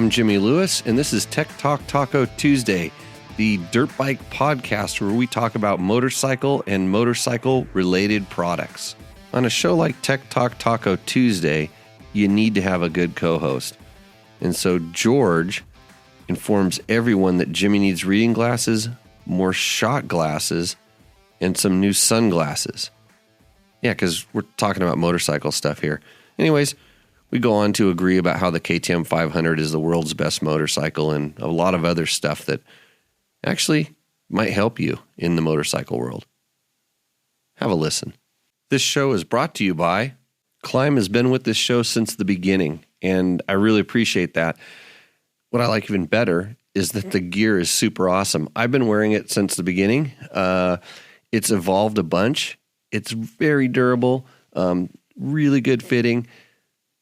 I'm Jimmy Lewis, and this is Tech Talk Taco Tuesday, the dirt bike podcast where we talk about motorcycle and motorcycle-related products. On a show like Tech Talk Taco Tuesday, you need to have a good co-host. And so George informs everyone that Jimmy needs reading glasses, more shot glasses, and some new sunglasses. Yeah, because we're talking about motorcycle stuff here. Anyways, we go on to agree about how the KTM 500 is the world's best motorcycle and a lot of other stuff that actually might help you in the motorcycle world. Have a listen. This show is brought to you by Climb. Has been with this show since the beginning, and I really appreciate that. What I like even better is that the gear is super awesome. I've been wearing it since the beginning. It's evolved a bunch. It's very durable, really good fitting.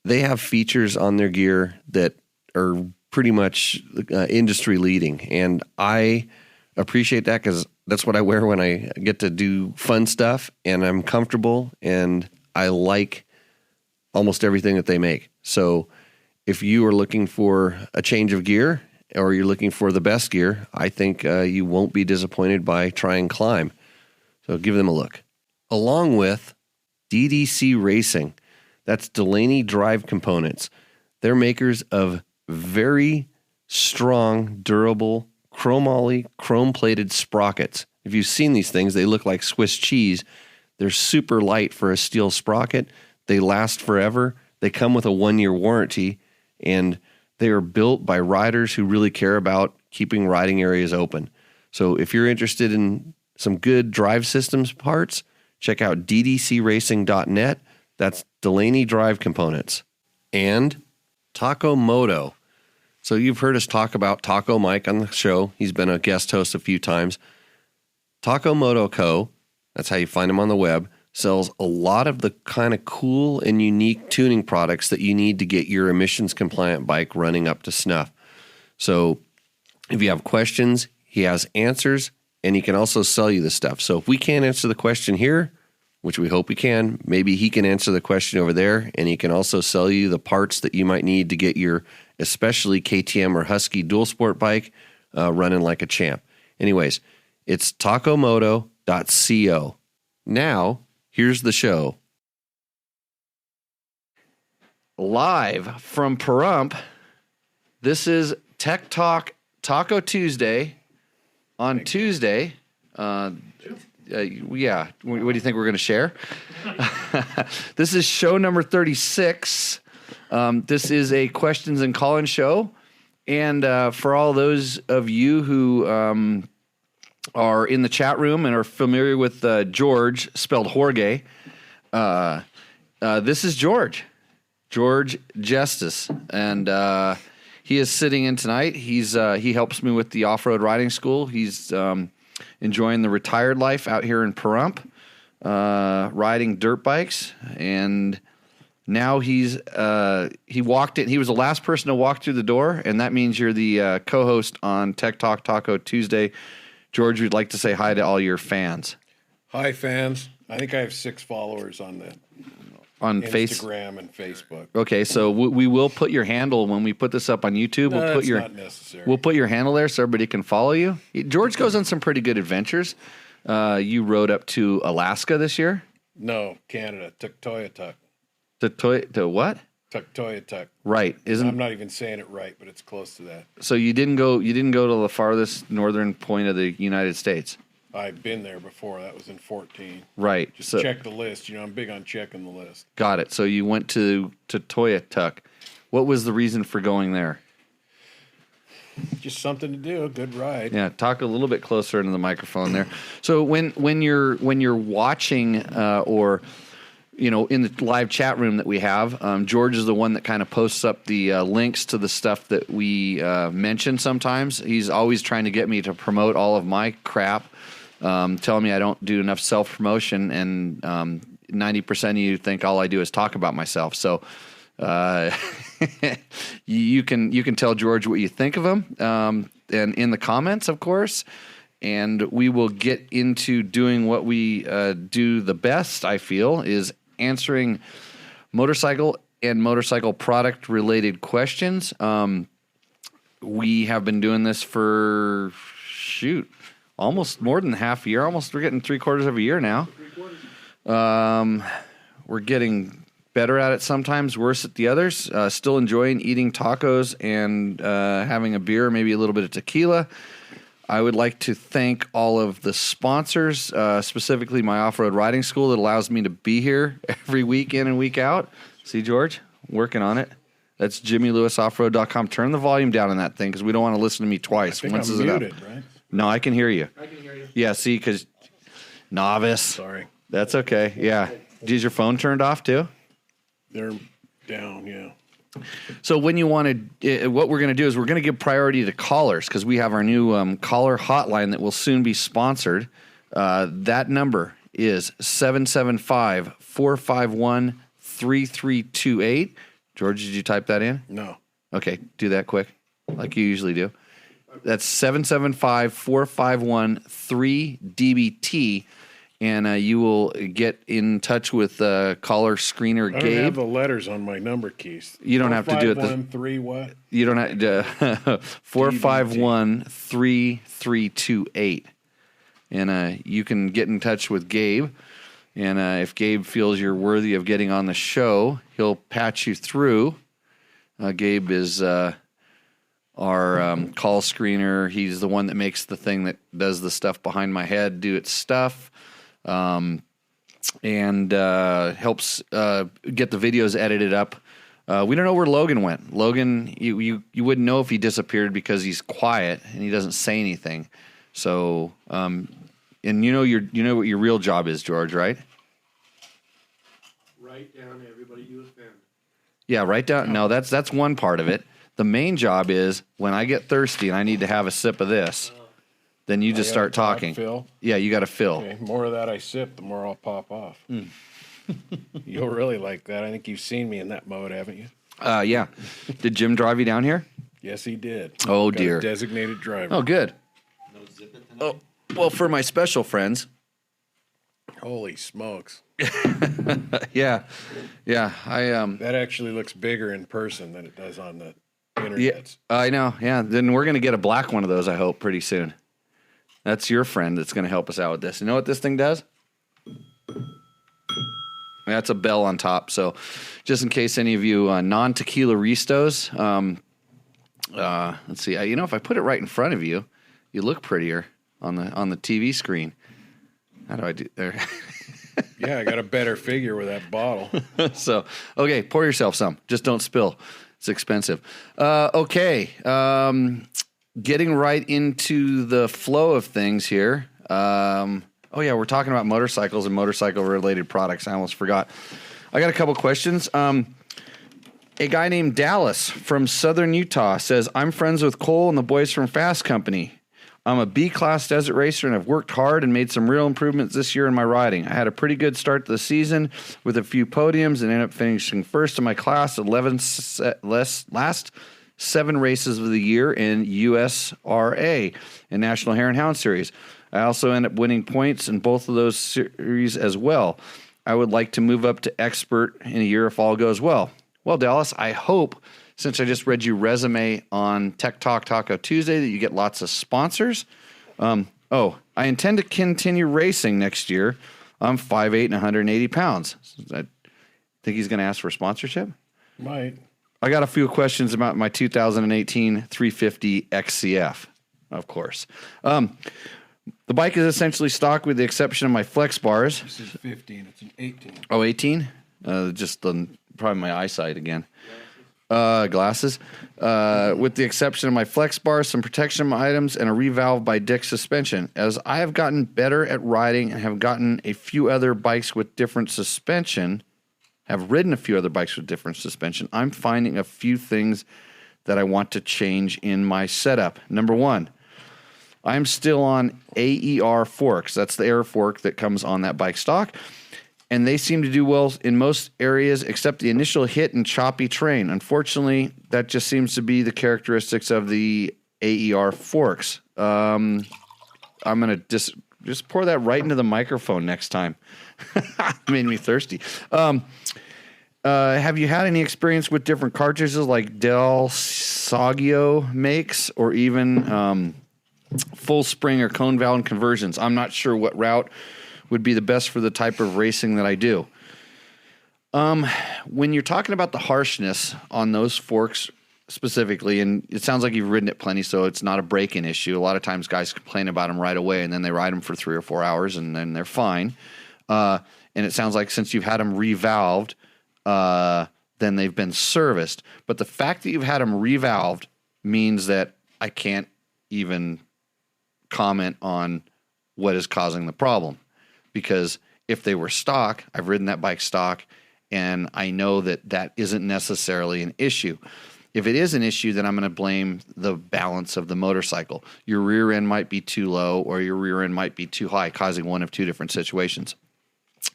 They have features on their gear that are pretty much industry leading. And I appreciate that because that's what I wear when I get to do fun stuff, and I'm comfortable and I like almost everything that they make. So if you are looking for a change of gear or you're looking for the best gear, I think you won't be disappointed by trying Climb. So give them a look. Along with DDC Racing. That's Delaney Drive Components. They're makers of very strong, durable, chromoly, chrome-plated sprockets. If you've seen these things, they look like Swiss cheese. They're super light for a steel sprocket. They last forever. They come with a 1-year warranty, and they are built by riders who really care about keeping riding areas open. So if you're interested in some good drive systems parts, check out ddcracing.net. That's Delaney Drive Components. And Taco Moto. So you've heard us talk about Taco Mike on the show. He's been a guest host a few times. Taco Moto Co., that's how you find him on the web, sells a lot of the kind of cool and unique tuning products that you need to get your emissions-compliant bike running up to snuff. So if you have questions, he has answers, and he can also sell you the stuff. So if we can't answer the question here, which we hope we can, maybe he can answer the question over there, and he can also sell you the parts that you might need to get your especially KTM or Husky dual sport bike running like a champ. Anyways, it's tacomoto.co. Now, here's the show. Live from Pahrump, this is Tech Talk Taco Tuesday. On Tuesday, yeah. What do you think we're going to share? This is show number 36. This is a questions and call-in show. And for all those of you who are in the chat room and are familiar with George, spelled Jorge, this is George Justice. And he is sitting in tonight. He helps me with the off-road riding school. He's enjoying the retired life out here in Pahrump, riding dirt bikes, and now he walked in. He was the last person to walk through the door, and that means you're the co-host on Tech Talk Taco Tuesday. George, we'd like to say hi to all your fans. Hi, fans. I think I have 6 followers on Instagram and Facebook. Okay, so we will put your handle when we put this up on YouTube. No, that's not necessary. We'll put your handle there so everybody can follow you. George goes on some pretty good adventures. You rode up to Alaska this year? No, Canada. Tuktoyaktuk. To what? Tuktoyaktuk. Right. I'm not even saying it right, but it's close to that. So you didn't go to the farthest northern point of the United States? I've been there before. That was in 2014. Right. Just check the list. I'm big on checking the list. Got it. So you went to Tuktoyaktuk. What was the reason for going there? Just something to do. A good ride. Yeah. Talk a little bit closer into the microphone there. So when you're watching or in the live chat room that we have, George is the one that kind of posts up the links to the stuff that we mention sometimes. He's always trying to get me to promote all of my crap. Telling me I don't do enough self-promotion, and 90% of you think all I do is talk about myself. So you can tell George what you think of him, and in the comments, of course. And we will get into doing what we do the best, I feel, is answering motorcycle and motorcycle product related questions. we have been doing this for, almost more than half a year. We're getting 3/4 of a year now. We're getting better at it sometimes, worse at the others. Still enjoying eating tacos and having a beer, maybe a little bit of tequila. I would like to thank all of the sponsors, specifically my off-road riding school that allows me to be here every week in and week out. See, George, working on it. That's JimmyLewisOffroad.com. Turn the volume down on that thing because we don't want to listen to me twice. I think I'm muted, right? No, I can hear you. I can hear you. Yeah, see, because novice. Sorry. That's okay. Yeah. Is your phone turned off too? They're down, yeah. So when you want to, what we're going to do is we're going to give priority to callers because we have our new caller hotline that will soon be sponsored. That number is 775-451-3328. George, did you type that in? No. Okay, do that quick, like you usually do. That's 775-451-3DBT, and you will get in touch with caller screener Gabe. I don't have the letters on my number keys. You don't have to do it. 451-3 what? You don't have to 451-3328, and you can get in touch with Gabe. And if Gabe feels you're worthy of getting on the show, he'll patch you through. Gabe is our call screener. He's the one that makes the thing that does the stuff behind my head do its stuff, and helps get the videos edited up. We don't know where Logan went. Logan, you wouldn't know if he disappeared because he's quiet and he doesn't say anything. So, and you know what your real job is, George, right? Write down everybody you offend. Yeah, write down. No, that's one part of it. The main job is when I get thirsty and I need to have a sip of this, then you just start talking. Fill? Yeah, you got to fill. Okay, more of that I sip, the more I'll pop off. You'll really like that. I think you've seen me in that mode, haven't you? Yeah. Did Jim drive you down here? Yes, he did. Oh, Got dear. a designated driver. Oh, good. No zip it tonight. Oh, well, for my special friends. Holy smokes. Yeah. That actually looks bigger in person than it does on the internet. Yeah, I know. Yeah, then we're going to get a black one of those, I hope, pretty soon. That's your friend that's going to help us out with this. You know what this thing does? That's a bell on top. So just in case any of you non-tequila restos, let's see. If I put it right in front of you, you look prettier on the TV screen. How do I do there? Yeah, I got a better figure with that bottle. So, okay, pour yourself some. Just don't spill. It's expensive. Okay, getting right into the flow of things here. Oh, yeah, we're talking about motorcycles and motorcycle-related products. I almost forgot. I got a couple questions. A guy named Dallas from Southern Utah says, I'm friends with Cole and the boys from Fast Company. I'm a B-class desert racer, and I've worked hard and made some real improvements this year in my riding. I had a pretty good start to the season with a few podiums and ended up finishing first in my class at last 7 races of the year in USRA and National Hare and Hound Series. I also ended up winning points in both of those series as well. I would like to move up to expert in a year if all goes well. Well, Dallas, I hope, since I just read your resume on Tech Talk Taco Tuesday, that you get lots of sponsors. I intend to continue racing next year. I'm 5'8" and 180 pounds. I think he's going to ask for sponsorship? Might. I got a few questions about my 2018 350 XCF, of course. The bike is essentially stock with the exception of my flex bars. This is 15. It's an 18. Oh, 18? Probably my eyesight again. Glasses. With the exception of my flex bars, some protection items, and a revalve by Dick suspension. As I have gotten better at riding and have gotten a few other bikes with different suspension, I'm finding a few things that I want to change in my setup. Number 1, I'm still on AER forks. That's the air fork that comes on that bike stock. And they seem to do well in most areas except the initial hit and choppy terrain. Unfortunately, that just seems to be the characteristics of the AER forks. I'm going to just pour that right into the microphone next time. Made me thirsty. Have you had any experience with different cartridges like Del Saggio makes, or even full spring or cone valve conversions? I'm not sure what route would be the best for the type of racing that I do. When you're talking about the harshness on those forks specifically, and it sounds like you've ridden it plenty, so it's not a break-in issue. A lot of times guys complain about them right away, and then they ride them for 3 or 4 hours, and then they're fine. And it sounds like since you've had them revalved, then they've been serviced. But the fact that you've had them revalved means that I can't even comment on what is causing the problem. Because if they were stock, I've ridden that bike stock, and I know that that isn't necessarily an issue. If it is an issue, then I'm going to blame the balance of the motorcycle. Your rear end might be too low, or your rear end might be too high, causing one of two different situations.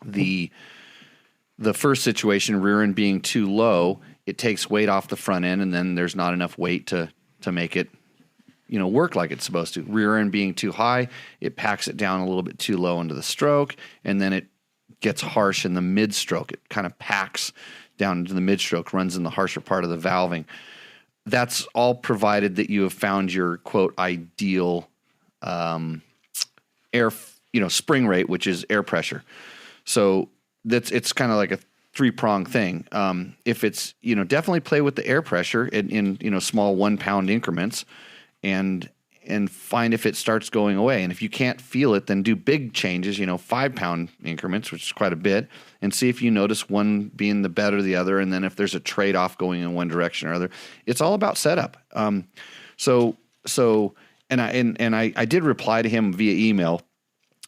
The first situation, rear end being too low, it takes weight off the front end, and then there's not enough weight to make it, work like it's supposed to. Rear end being too high, it packs it down a little bit too low into the stroke, and then it gets harsh in the mid stroke. It kind of packs down into the mid stroke, runs in the harsher part of the valving. That's all provided that you have found your quote ideal air, spring rate, which is air pressure. So it's kind of like a 3-prong thing. If it's, definitely play with the air pressure in small 1 pound increments and find if it starts going away. And if you can't feel it, then do big changes, 5 pound increments, which is quite a bit, and see if you notice one being the better or the other. And then if there's a trade off going in one direction or other, it's all about setup. I did reply to him via email.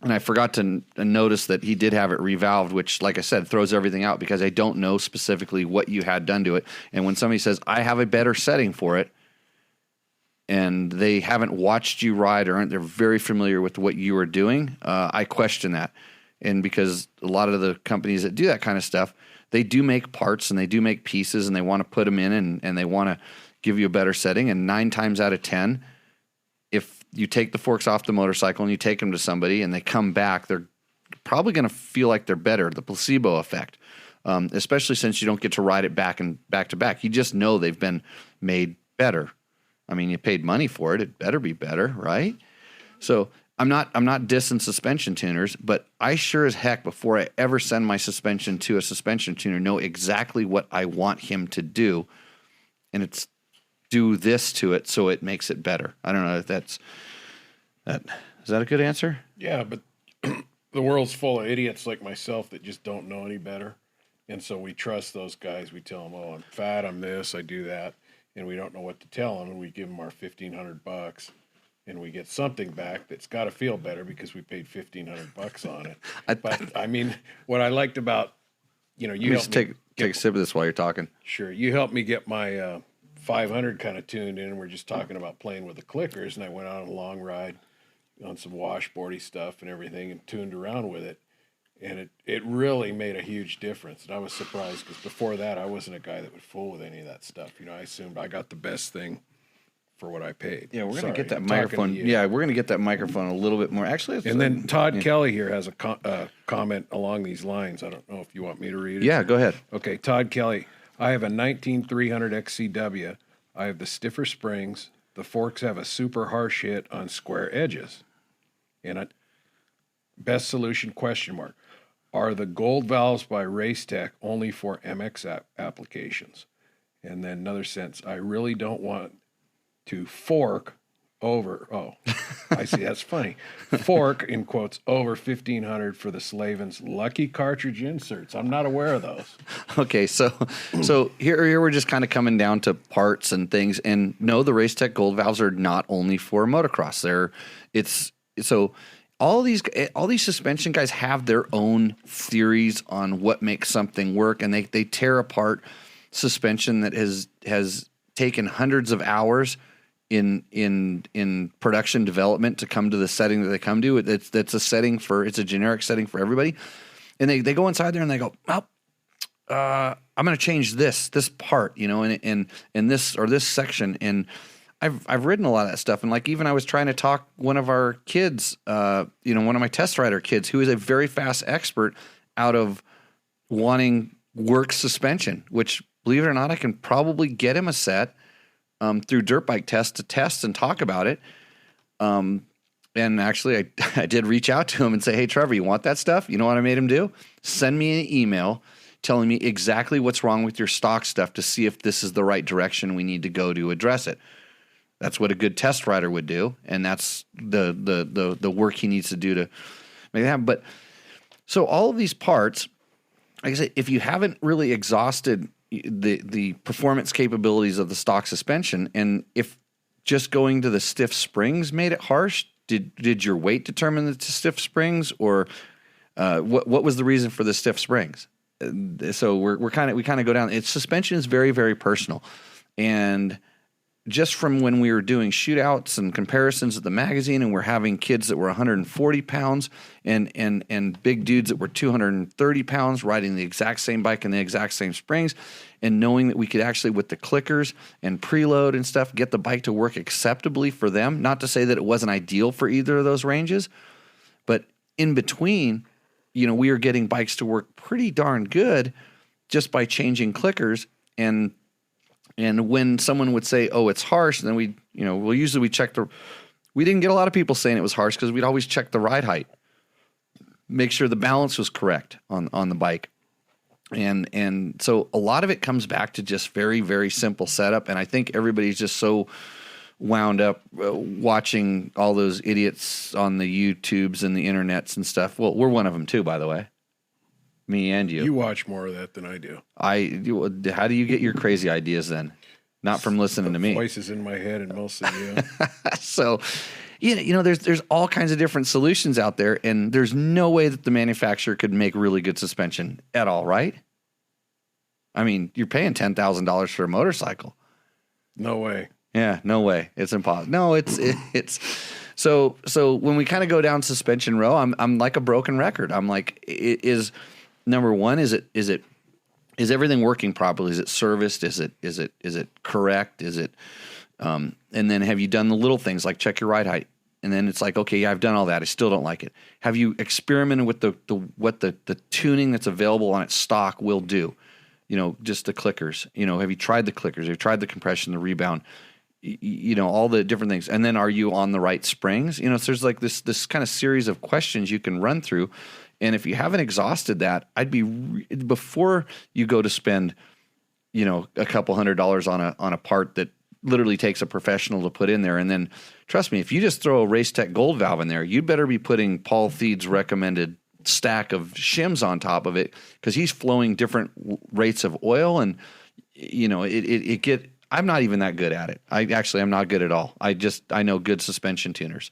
And I forgot to notice that he did have it revalved, which, like I said, throws everything out because I don't know specifically what you had done to it. And when somebody says, I have a better setting for it, and they haven't watched you ride or they're very familiar with what you are doing, I question that. And because a lot of the companies that do that kind of stuff, they do make parts and they do make pieces and they want to put them in and they want to give you a better setting. And 9 times out of 10, if you take the forks off the motorcycle and you take them to somebody and they come back, they're probably going to feel like they're better, the placebo effect, especially since you don't get to ride it back and back to back. You just know they've been made better. I mean, you paid money for it. It better be better, right? So I'm not dissing suspension tuners, but I sure as heck, before I ever send my suspension to a suspension tuner, know exactly what I want him to do. And it's do this to it so it makes it better. I don't know if is that a good answer? Yeah, but the world's full of idiots like myself that just don't know any better. And so we trust those guys. We tell them, oh, I'm fat, I'm this, I do that. And we don't know what to tell them. And we give them our $1,500 and we get something back that's got to feel better because we paid $1,500 on it. But I mean, what I liked about, you helped me take a sip of this while you're talking. Sure. You helped me get my 500 kind of tuned in, and we're just talking about playing with the clickers, and I went on a long ride on some washboardy stuff and everything and tuned around with it, and it really made a huge difference. And I was surprised because before that I wasn't a guy that would fool with any of that stuff. I assumed I got the best thing for what I paid. Yeah, we're going to get that microphone. Yeah, we're going to get that microphone a little bit more. Actually, and then Todd Kelly here has a comment along these lines. I don't know if you want me to read it. Yeah, go ahead. Okay, Todd Kelly. I have a 19300 XCW. I have the stiffer springs. The forks have a super harsh hit on square edges. And best solution ? Are the gold valves by Racetech only for MX applications? And then another sentence. I really don't want to fork over. Oh, I see. That's funny. Fork in quotes over 1,500 for the Slavin's lucky cartridge inserts. I'm not aware of those. Okay, so here we're just kind of coming down to parts and things. And no, the Racetech gold valves are not only for motocross. All these suspension guys have their own theories on what makes something work, and they tear apart suspension that has taken hundreds of hours in production development to come to the setting that they come to. It's a generic setting for everybody. And they go inside there and they go, oh, I'm going to change this part, in this or this section. And I've ridden a lot of that stuff. And like, even I was trying to talk one of our kids, one of my test rider kids who is a very fast expert out of wanting works suspension, which, believe it or not, I can probably get him a set through Dirt Bike Test to test and talk about it. And actually, I did reach out to him and say, hey, Trevor, you want that stuff? You know what I made him do? Send me an email telling me exactly what's wrong with your stock stuff to see if this is the right direction we need to go to address it. That's what a good test rider would do, and that's the work he needs to do to make that happen. But so all of these parts, like I said, if you haven't really exhausted the performance capabilities of the stock suspension, and if just going to the stiff springs made it harsh, did your weight determine the stiff springs, or what was the reason for the stiff springs? So we kind of go down. Its suspension is very, very personal, and just from when we were doing shootouts and comparisons at the magazine, and we're having kids that were 140 pounds and big dudes that were 230 pounds riding the exact same bike and the exact same springs, and knowing that we could actually, with the clickers and preload and stuff, get the bike to work acceptably for them. Not to say that it wasn't ideal for either of those ranges, but in between, we are getting bikes to work pretty darn good just by changing clickers. And when someone would say, "Oh, it's harsh," then we check we didn't get a lot of people saying it was harsh because we'd always check the ride height, make sure the balance was correct on the bike. And so a lot of it comes back to just very, very simple setup. And I think everybody's just so wound up watching all those idiots on the YouTubes and the internets and stuff. Well, we're one of them too, by the way. Me and you. You watch more of that than I do. How do you get your crazy ideas then? Not from listening to me. Voices in my head and mostly you. So, there's all kinds of different solutions out there, and there's no way that the manufacturer could make really good suspension at all, right? I mean, you're paying $10,000 for a motorcycle. No way. Yeah, no way. It's impossible. No, it's so when we kind of go down suspension row, I'm like a broken record. I'm like, number one, is everything working properly? Is it serviced? Is it correct? Is it and then have you done the little things like check your ride height? And then it's like, okay, yeah, I've done all that. I still don't like it. Have you experimented with what the tuning that's available on its stock will do? Just the clickers. Have you tried the clickers? Have you tried the compression, the rebound? All the different things. And then are you on the right springs? So there's like this kind of series of questions you can run through. And if you haven't exhausted that, before you go to spend, a couple $100 on a part that literally takes a professional to put in there. And then trust me, if you just throw a Race Tech Gold valve in there, you'd better be putting Paul Theed's recommended stack of shims on top of it, because he's flowing different rates of oil. And, I'm not even that good at it. I'm not good at all. I know good suspension tuners,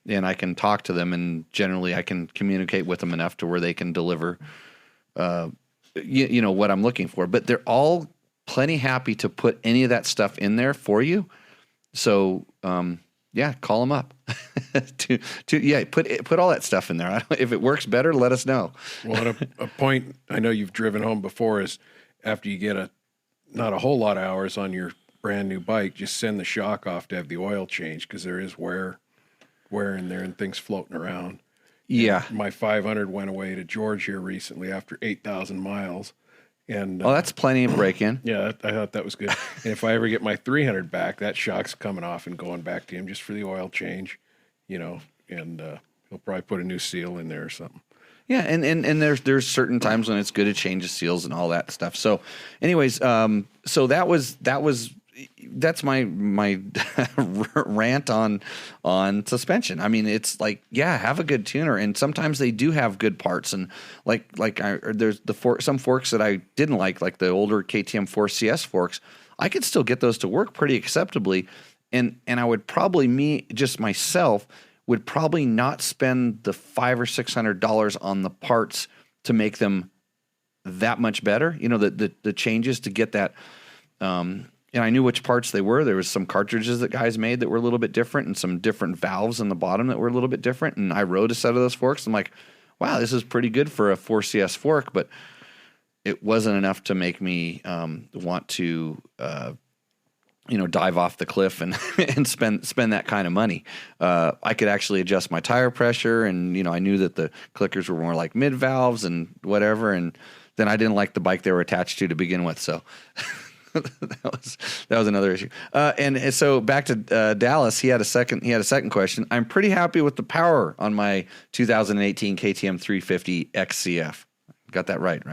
and I can talk to them, and generally I can communicate with them enough to where they can deliver, what I'm looking for. But they're all plenty happy to put any of that stuff in there for you. So, call them up. Put all that stuff in there. If it works better, let us know. Well, a point I know you've driven home before is after you get not a whole lot of hours on your brand new bike, just send the shock off to have the oil changed, because there is wear in there and things floating around. Yeah. And my 500 went away to George here recently after 8,000 miles. And that's plenty of break-in. Yeah, I thought that was good. And if I ever get my 300 back, that shock's coming off and going back to him just for the oil change, and he'll probably put a new seal in there or something. Yeah, and there's certain times when it's good to change the seals and all that stuff. So, anyways, so that's my rant on suspension. I mean, it's like, yeah, have a good tuner, and sometimes they do have good parts. And there's some forks that I didn't like the older KTM 4CS forks. I could still get those to work pretty acceptably, and I would probably myself would probably not spend the $500 or $600 on the parts to make them that much better. The changes to get that. And I knew which parts they were. There was some cartridges that guys made that were a little bit different, and some different valves in the bottom that were a little bit different. And I rode a set of those forks. I'm like, wow, this is pretty good for a 4CS fork, but it wasn't enough to make me want to dive off the cliff and and spend that kind of money. I could actually adjust my tire pressure, and I knew that the clickers were more like mid valves and whatever, and then I didn't like the bike they were attached to begin with. So that was another issue. And so back to Dallas, he had a second question. I'm pretty happy with the power on my 2018 KTM 350 XCF. Got that right?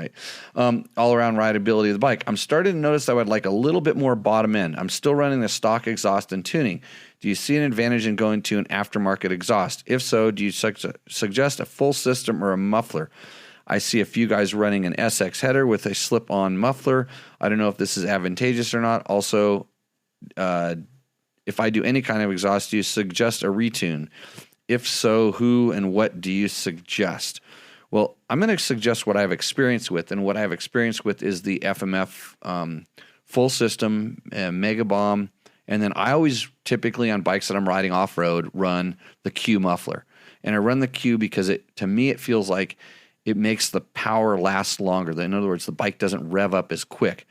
All around rideability of the bike. I'm starting to notice I would like a little bit more bottom end. I'm still running the stock exhaust and tuning. Do you see an advantage in going to an aftermarket exhaust? If so, do you suggest a full system or a muffler? I see a few guys running an SX header with a slip-on muffler. I don't know if this is advantageous or not. Also, if I do any kind of exhaust, do you suggest a retune? If so, who and what do you suggest? Well, I'm going to suggest what I have experience with, and what I have experience with is the FMF full system, Mega Bomb, and then I always typically on bikes that I'm riding off-road run the Q muffler. And I run the Q because to me it feels like it makes the power last longer. In other words, the bike doesn't rev up as quick.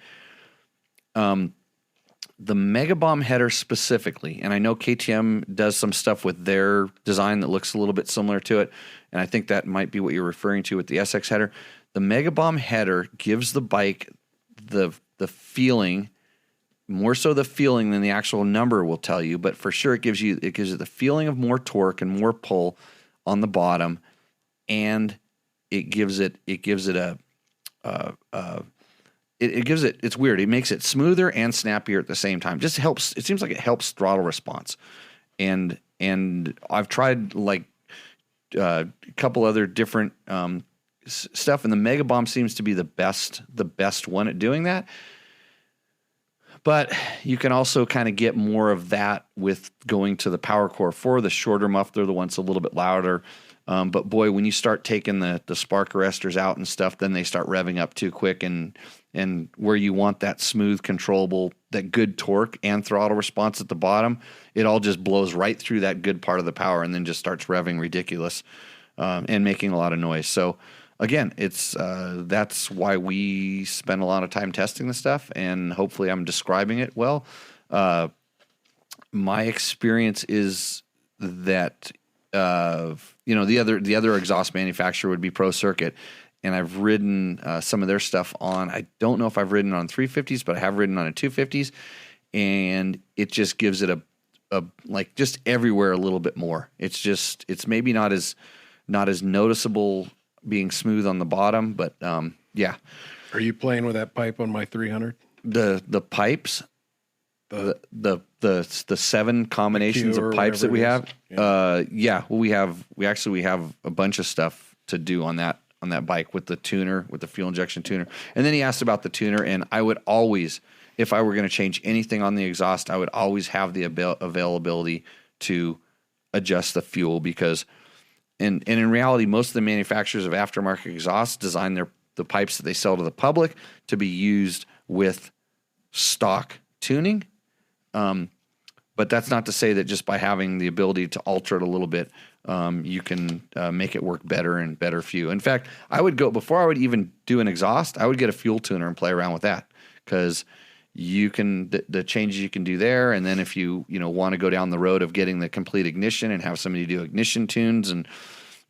The Mega Bomb header specifically, and I know KTM does some stuff with their design that looks a little bit similar to it, and I think that might be what you're referring to with the SX header. The Mega Bomb header gives the bike the feeling, more so the feeling than the actual number will tell you, but for sure it gives you the feeling of more torque and more pull on the bottom, and it gives it it's weird. It makes it smoother and snappier at the same time. Just helps. It seems like it helps throttle response. And I've tried like a couple other different stuff, and the Mega Bomb seems to be the best one at doing that. But you can also kind of get more of that with going to the Power Core 4, the shorter muffler, the one's a little bit louder. But boy, when you start taking the spark arresters out and stuff, then they start revving up too quick, and where you want that smooth, controllable, that good torque and throttle response at the bottom, it all just blows right through that good part of the power and then just starts revving ridiculous and making a lot of noise. So again, it's that's why we spend a lot of time testing the stuff, and hopefully I'm describing it well. My experience is that the other exhaust manufacturer would be Pro Circuit, and I've ridden some of their stuff on. I don't know if I've ridden on 350s, but I have ridden on a 250s, and it just gives it a like just everywhere a little bit more. It's maybe not as noticeable being smooth on the bottom, but yeah. Are you playing with that pipe on my 300? The pipes. The 7 combinations of pipes that we have. Yeah. Well, we have a bunch of stuff to do on that bike with the tuner, with the fuel injection tuner. And then he asked about the tuner, and I would always, if I were going to change anything on the exhaust, I would always have the availability to adjust the fuel, because and in reality, most of the manufacturers of aftermarket exhausts design the pipes that they sell to the public to be used with stock tuning. But that's not to say that just by having the ability to alter it a little bit, you can make it work better and better for you. In fact, before I would even do an exhaust, I would get a fuel tuner and play around with that, because you can the changes you can do there. And then if you want to go down the road of getting the complete ignition and have somebody do ignition tunes, and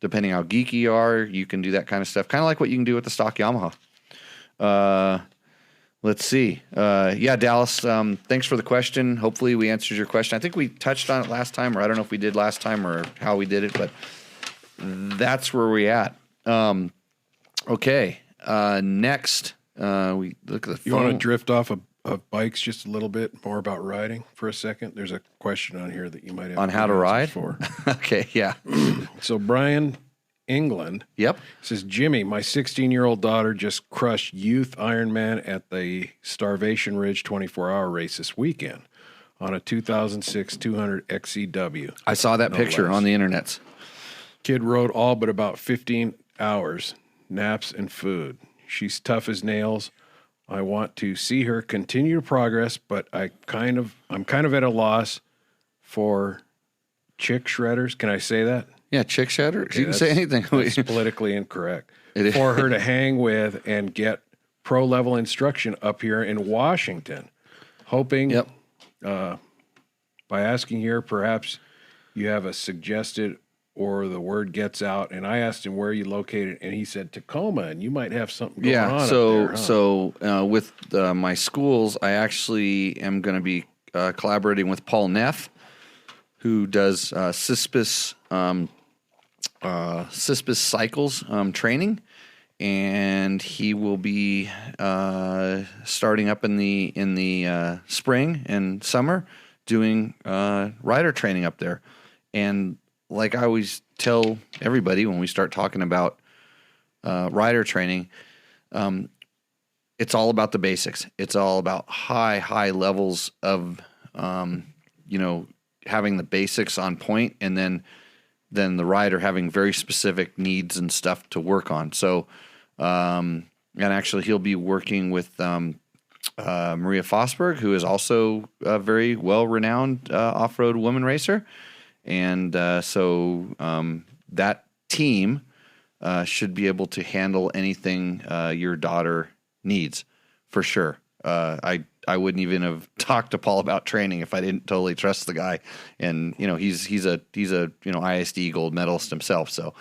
depending how geeky you are, you can do that kind of stuff. Kind of like what you can do with the stock Yamaha. Let's see. Yeah, Dallas, thanks for the question. Hopefully we answered your question. I think we touched on it last time, or I don't know if we did last time or how we did it, but that's where we're at. Okay. Next, we look at the phone. You want to drift off of bikes just a little bit more about riding for a second? There's a question on here that you might have on how to ride for. Okay, yeah. So Brian England says, Jimmy, my 16-year-old daughter just crushed youth Ironman at the Starvation Ridge 24-hour race this weekend on a 2006 200 XCW. I saw that picture on the internet. Kid rode all but about 15 hours, naps and food. She's tough as nails. I want to see her continue to progress, but I'm kind of at a loss for chick shredders. Can I say that? Yeah, chick shredder. Okay, you can say anything. That's politically incorrect. For her to hang with and get pro level instruction up here in Washington. Hoping, by asking here, perhaps you have a suggested or the word gets out, and I asked him where you located, and he said Tacoma, and you might have something going on up there, huh? So with my schools, I actually am going to be collaborating with Paul Neff, who does CISPIS cycles training, and he will be starting up in the spring and summer doing rider training up there. And like I always tell everybody when we start talking about rider training, it's all about the basics. It's all about high levels of having the basics on point, and then the rider having very specific needs and stuff to work on. So, and actually he'll be working with Maria Fosberg, who is also a very well-renowned off-road woman racer. And so that team should be able to handle anything your daughter needs, for sure. I wouldn't even have talked to Paul about training if I didn't totally trust the guy. And he's a ISD gold medalist himself. So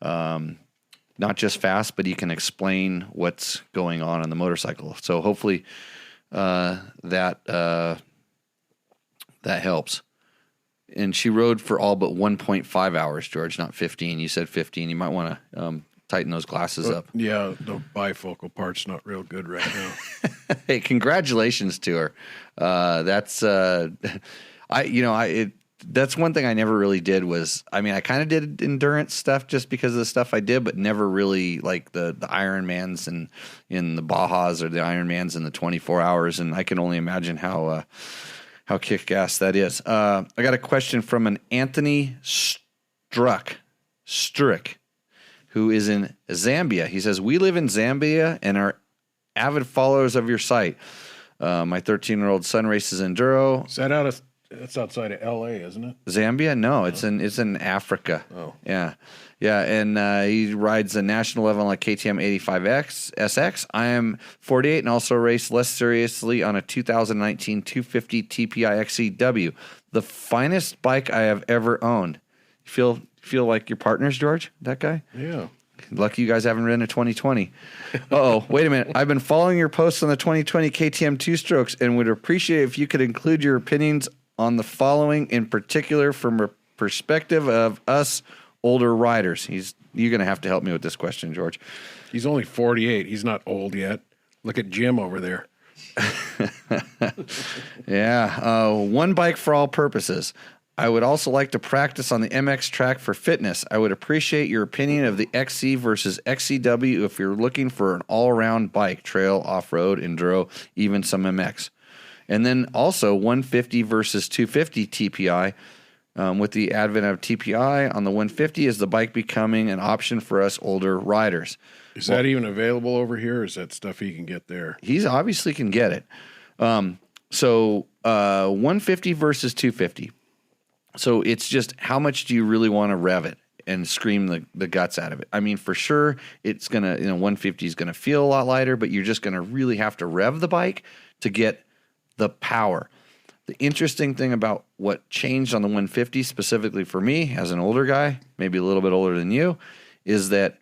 not just fast, but he can explain what's going on the motorcycle. So hopefully that helps. And she rode for all but 1.5 hours, George, not 15. You said 15. You might want to tighten those glasses up. Yeah, the bifocal part's not real good right now. Hey, congratulations to her. That's one thing I never really did was, I kind of did endurance stuff just because of the stuff I did, but never really like the Ironmans and in the Bajas or the Ironmans in the 24 hours. And I can only imagine how kick-ass that is. I got a question from an Anthony Struck, who is in Zambia. He says, we live in Zambia and are avid followers of your site. My 13-year-old son races enduro. Is that that's outside of L.A., isn't it? Zambia? No, it's in Africa. Oh. Yeah. And he rides a national level on a KTM 85X SX. I am 48 and also race less seriously on a 2019 250 TPI XCW, the finest bike I have ever owned. You feel like your partners, George? That guy? Yeah. Lucky you guys haven't ridden a 2020. Uh-oh, wait a minute. I've been following your posts on the 2020 KTM two-strokes and would appreciate if you could include your opinions on the following, in particular from a perspective of us older riders. You're going to have to help me with this question, George. He's only 48. He's not old yet. Look at Jim over there. Yeah. One bike for all purposes. I would also like to practice on the MX track for fitness. I would appreciate your opinion of the XC versus XCW if you're looking for an all-around bike, trail, off-road, enduro, even some MX. And then also 150 versus 250 TPI. With the advent of TPI on the 150, is the bike becoming an option for us older riders? Is that even available over here, or is that stuff he can get there? He's obviously can get it. So 150 versus 250. So it's just how much do you really want to rev it and scream the guts out of it? I mean, for sure, it's going to, 150 is going to feel a lot lighter, but you're just going to really have to rev the bike to get the power. The interesting thing about what changed on the 150, specifically for me as an older guy, maybe a little bit older than you, is that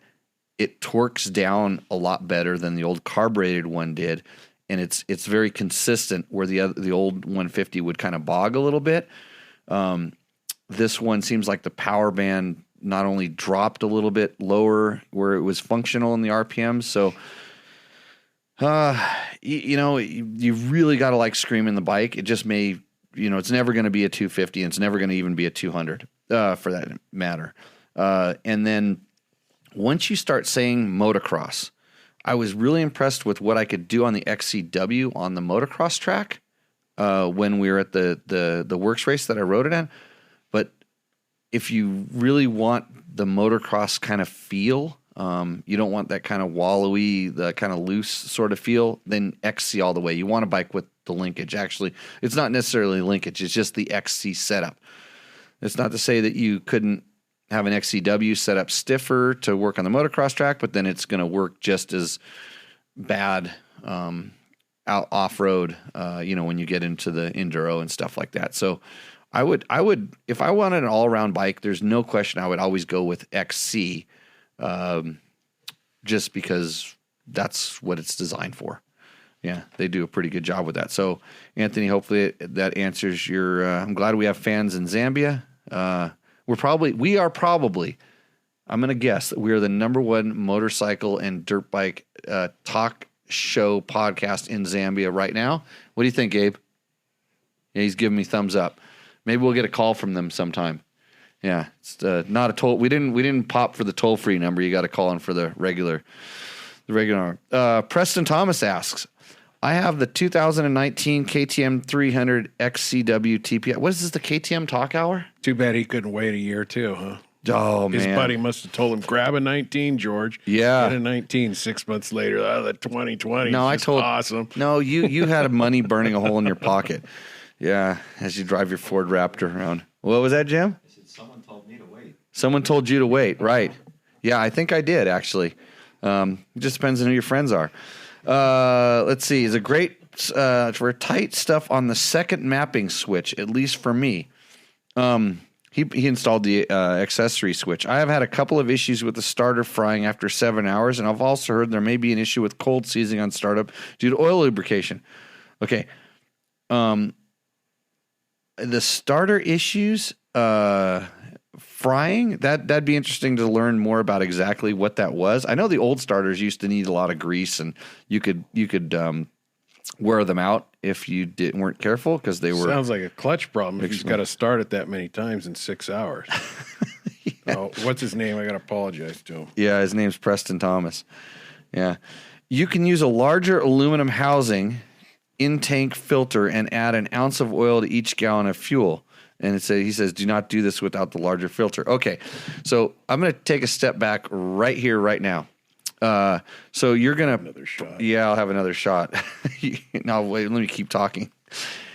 it torques down a lot better than the old carbureted one did, and it's very consistent. Where the old 150 would kind of bog a little bit. This one seems like the power band not only dropped a little bit lower where it was functional in the RPMs, so. You really got to like screaming the bike. It just may, it's never going to be a 250 and it's never going to even be a 200 for that matter. And then once you start saying motocross, I was really impressed with what I could do on the XCW on the motocross track when we were at the works race that I rode it in. But if you really want the motocross kind of feel, you don't want that kind of wallowy, the kind of loose sort of feel, then XC all the way. You want a bike with the linkage. Actually, it's not necessarily linkage. It's just the XC setup. It's not to say that you couldn't have an XCW set up stiffer to work on the motocross track, but then it's going to work just as bad out off-road, when you get into the enduro and stuff like that. So I would, if I wanted an all around bike, there's no question I would always go with XC, just because that's what it's designed for. Yeah, they do a pretty good job with that. So, Anthony, hopefully that answers your. I'm glad we have fans in Zambia. We are probably. I'm going to guess that we are the number one motorcycle and dirt bike talk show podcast in Zambia right now. What do you think, Gabe? Yeah, he's giving me thumbs up. Maybe we'll get a call from them sometime. Yeah, it's not a toll. We didn't pop for the toll free number. You got to call in for the regular. Preston Thomas asks, I have the 2019 KTM 300 XCW TPI. What is this, the KTM Talk Hour? Too bad he couldn't wait a year too, huh? Oh, His man. buddy must have told him, grab a 19, George. Yeah. Get a 19 6 months later. Oh, the 2020 No, I is told awesome. No, you had money burning a hole in your pocket. Yeah, as you drive your Ford Raptor around. What was that, Jim? I said, someone told me to wait. Someone told you to wait, right? Yeah, I think I did, actually. It just depends on who your friends are. Let's see. It's a great for tight stuff on the second mapping switch, at least for me. He installed the accessory switch. I have had a couple of issues with the starter frying after 7 hours, and I've also heard there may be an issue with cold seizing on startup due to oil lubrication. Okay. The starter issues, frying, that'd be interesting to learn more about exactly what that was. I know the old starters used to need a lot of grease, and you could wear them out if you weren't careful because they were. Sounds like a clutch problem if he's got to start it that many times in 6 hours. Yeah. Oh, what's his name? I got to apologize to him. Yeah, his name's Preston Thomas. Yeah. You can use a larger aluminum housing in-tank filter and add an ounce of oil to each gallon of fuel. And he says, do not do this without the larger filter. Okay, so I'm going to take a step back right here, right now. So you're going to... Another shot. Yeah, I'll have another shot. No, wait, let me keep talking.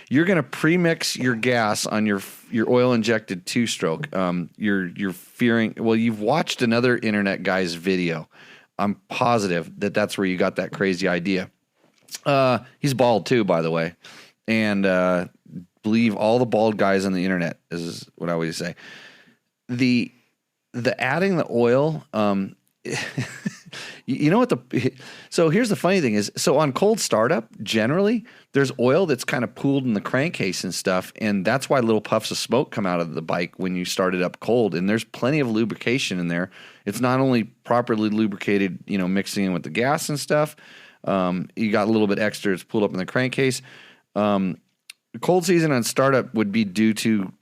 You're going to pre-mix your gas on your oil-injected two-stroke. You're fearing... Well, you've watched another internet guy's video. I'm positive that that's where you got that crazy idea. He's bald too, by the way, and believe all the bald guys on the internet is what I always say. The adding the oil, you know what so here's the funny thing is, so on cold startup, generally there's oil that's kind of pooled in the crankcase and stuff, and that's why little puffs of smoke come out of the bike when you start it up cold, and there's plenty of lubrication in there. It's not only properly lubricated, mixing in with the gas and stuff. You got a little bit extra. It's pulled up in the crankcase. Cold season on startup would be due to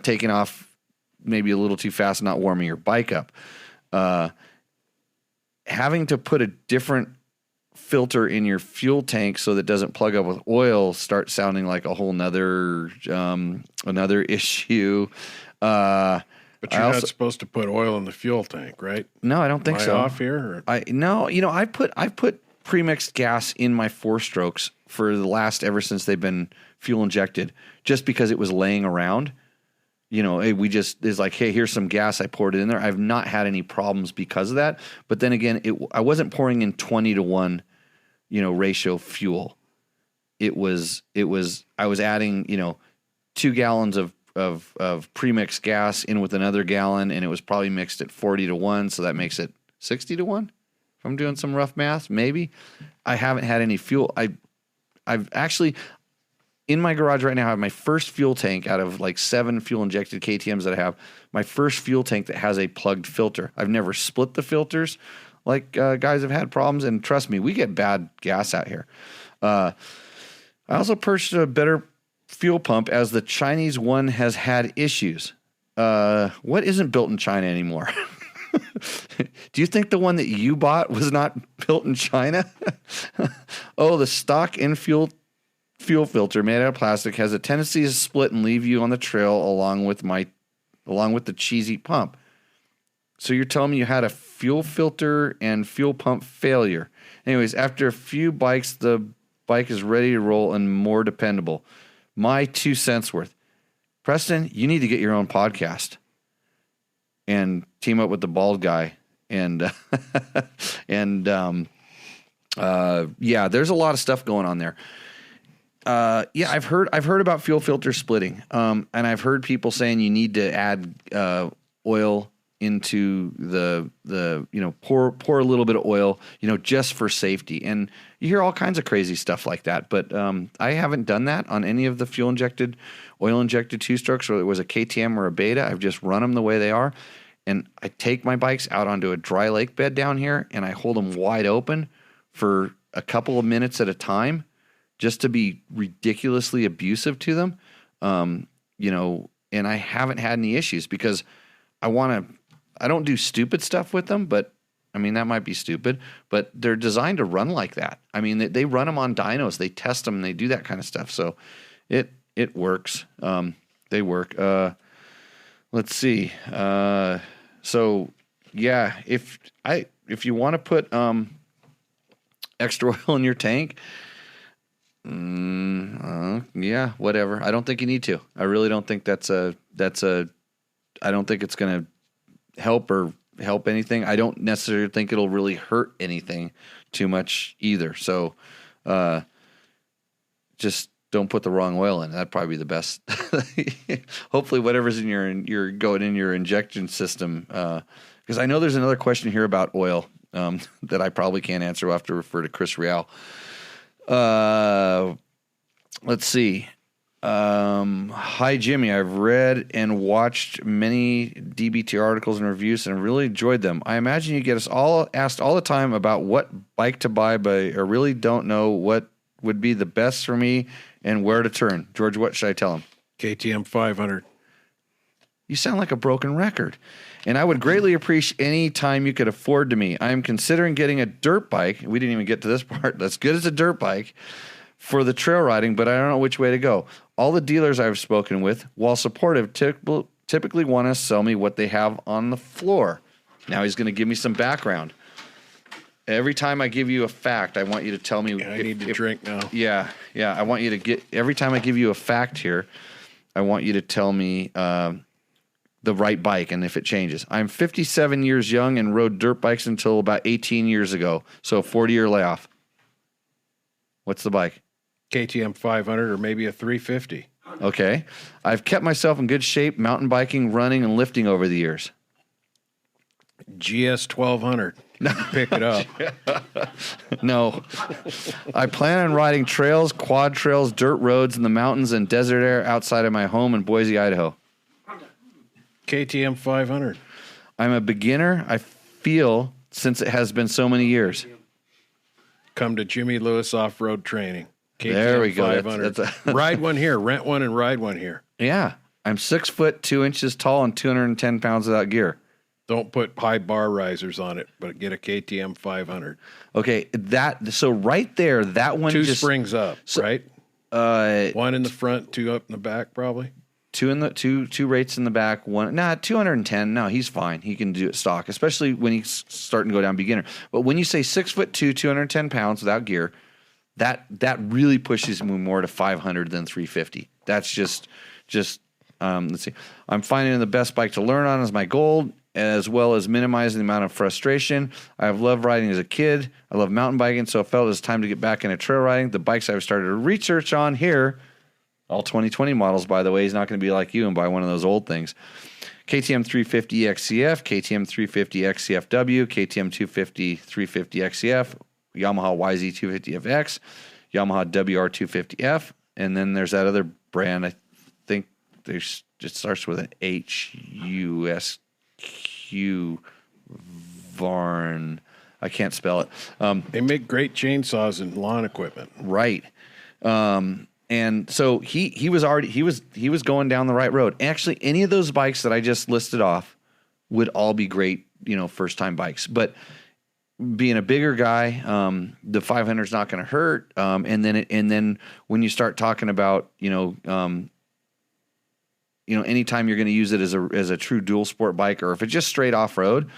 taking off maybe a little too fast, not warming your bike up. Having to put a different filter in your fuel tank so that it doesn't plug up with oil starts sounding like a whole another issue. But you're not supposed to put oil in the fuel tank, right? No, I don't think so. Off here? Or? I put pre-mixed gas in my 4-strokes for the last ever since they've been fuel injected, just because it was laying around. It's like, hey, here's some gas. I poured it in there. I've not had any problems because of that. But then again, I wasn't pouring in 20-to-1, ratio fuel. I was adding, 2 gallons of pre-mixed gas in with another gallon, and it was probably mixed at 40-to-1. So that makes it 60-to-1. If I'm doing some rough math, maybe. I haven't had any fuel. I've actually, in my garage right now, I have my first fuel tank out of like 7 fuel-injected KTMs that I have. My first fuel tank that has a plugged filter. I've never split the filters like guys have had problems. And trust me, we get bad gas out here. I also purchased a better fuel pump as the Chinese one has had issues. What isn't built in China anymore? Do you think the one that you bought was not built in China? Oh, the stock in-fuel filter made out of plastic has a tendency to split and leave you on the trail along with the cheesy pump. So you're telling me you had a fuel filter and fuel pump failure. Anyways, after a few bikes, the bike is ready to roll and more dependable. My 2 cents worth. Preston, you need to get your own podcast and team up with the bald guy. And, yeah, there's a lot of stuff going on there. Yeah, I've heard about fuel filter splitting, and I've heard people saying you need to add oil into the pour a little bit of oil, just for safety. And you hear all kinds of crazy stuff like that. But I haven't done that on any of the oil injected two strokes, whether it was a KTM or a Beta. I've just run them the way they are, and I take my bikes out onto a dry lake bed down here, and I hold them wide open for a couple of minutes at a time, just to be ridiculously abusive to them, and I haven't had any issues because I don't do stupid stuff with them, but I mean, that might be stupid, but they're designed to run like that. I mean, they run them on dynos, they test them, they do that kind of stuff. So it works. They work. Let's see. So yeah, if you want to put extra oil in your tank, yeah, whatever. I don't think you need to. I really don't think I don't think it's going to help anything. I don't necessarily think it'll really hurt anything too much either. So, just don't put the wrong oil in. That'd probably be the best. Hopefully whatever's in your going in your injection system. Because I know there's another question here about oil, that I probably can't answer. We'll have to refer to Chris Real. Let's see. Hi, Jimmy. I've read and watched many DBT articles and reviews and really enjoyed them. I imagine you get us all asked all the time about what bike to buy, but I really don't know what would be the best for me and where to turn. George, what should I tell him? KTM 500. You sound like a broken record. And I would greatly appreciate any time you could afford to me. I am considering getting a dirt bike. We didn't even get to this part. That's good as a dirt bike for the trail riding, but I don't know which way to go. All the dealers I've spoken with, while supportive, typically want to sell me what they have on the floor. Now he's going to give me some background. Every time I give you a fact, I want you to tell me. Yeah, I need to drink now. Yeah. I want you to every time I give you a fact here, I want you to tell me the right bike and if it changes. I'm 57 years young and rode dirt bikes until about 18 years ago. So a 40-year layoff. What's the bike? KTM 500 or maybe a 350. Okay. I've kept myself in good shape, mountain biking, running, and lifting over the years. GS 1200. Pick it up. No. I plan on riding trails, quad trails, dirt roads in the mountains and desert air outside of my home in Boise, Idaho. KTM 500. I'm a beginner, I feel, since it has been so many years. Come to Jimmy Lewis Off-Road Training. KTM there we go. 500. Ride one here, rent one, and ride one here. Yeah. I'm 6 foot 2 inches tall and 210 pounds without gear. Don't put high bar risers on it, but get a KTM 500. Okay, so right there, that one two springs up, right? One in the front, two up in the back, probably. Two rates in the back. 210. No, he's fine. He can do it stock, especially when he's starting to go down beginner. But when you say 6'2", 210 pounds without gear, that really pushes me more to 500 than 350. That's just. Let's see. I'm finding the best bike to learn on is my goal, as well as minimizing the amount of frustration. I've loved riding as a kid. I love mountain biking, so I felt it was time to get back into trail riding. The bikes I've started to research on here. All 2020 models, by the way. He's not going to be like you and buy one of those old things. KTM 350 XCF, KTM 350 XCFW, KTM 250 350 XCF, Yamaha YZ250FX, Yamaha WR250F, and then there's that other brand. I think it starts with an HUSQ Varn. I can't spell it. They make great chainsaws and lawn equipment. Right. And so he was going down the right road. Actually, any of those bikes that I just listed off would all be great, first time bikes. But being a bigger guy, the 500 is not going to hurt. And then when you start talking about anytime you're going to use it as a true dual sport bike, or if it's just straight off road,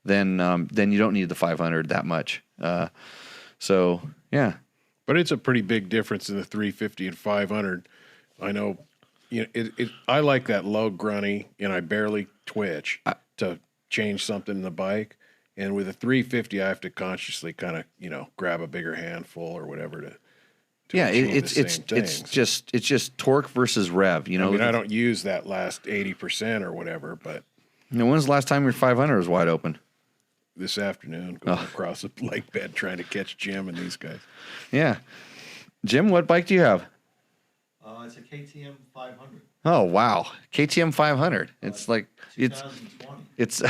then you don't need the 500 that much. So yeah. But it's a pretty big difference in the 350 and 500. I know, I like that low grunny, and I barely twitch to change something in the bike. And with a 350, I have to consciously kind of, grab a bigger handful or whatever to to achieve the same it's things. just torque versus rev. You know, I mean, I don't use that last 80% or whatever, but when's the last time your 500 was wide open? this afternoon going across the lake bed trying to catch Jim and these guys. Yeah, Jim, what bike do you have? It's a KTM 500. Oh wow, KTM 500. It's like 2020. it's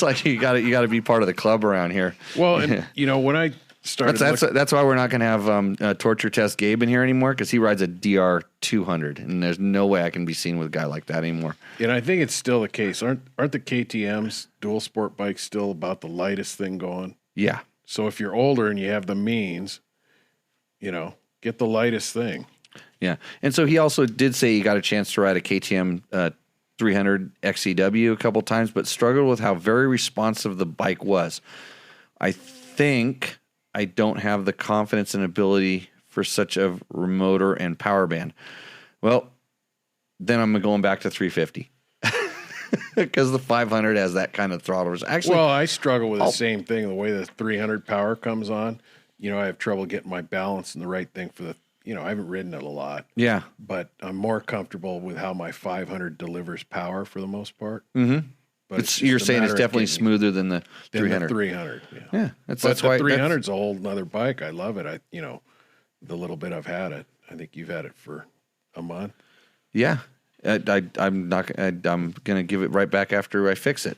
like you got to be part of the club around here. Well, and when I started, That's why we're not going to have Torture Test Gabe in here anymore, because he rides a DR 200, and there's no way I can be seen with a guy like that anymore. and I think it's still the case. Aren't the KTM's dual sport bikes still about the lightest thing going? Yeah, So if you're older and you have the means, get the lightest thing. yeah. And so he also did say he got a chance to ride a KTM 300 XCW a couple times, but struggled with how very responsive the bike was. I think I don't have the confidence and ability for such a motor and power band. Well, then I'm going back to 350 because the 500 has that kind of throttle. Actually, Well, I struggle with the same thing. The way the 300 power comes on, I have trouble getting my balance and the right thing for the. I haven't ridden it a lot, yeah, but I'm more comfortable with how my 500 delivers power for the most part. Mm-hmm. But you're saying it's definitely smoother than the 300. 300, Yeah, But that's the why 300's a whole nother bike. I love it. The little bit I've had it. I think you've had it for a month. Yeah, I'm gonna give it right back after I fix it.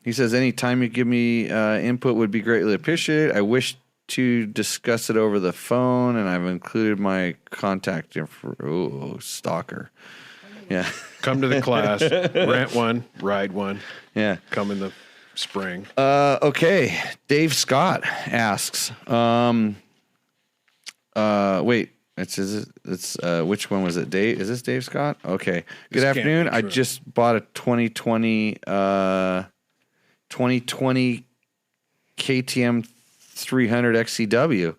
He says anytime you give me input would be greatly appreciated. I wish to discuss it over the phone, and I've included my contact info. Oh, stalker. Yeah. Come to the class, rent one, ride one. Yeah. Come in the spring. Okay. Dave Scott asks, wait, it's which one was it? Dave? Is this Dave Scott? Okay. Good This can't afternoon. be I true. just bought a 2020 KTM 300 XCW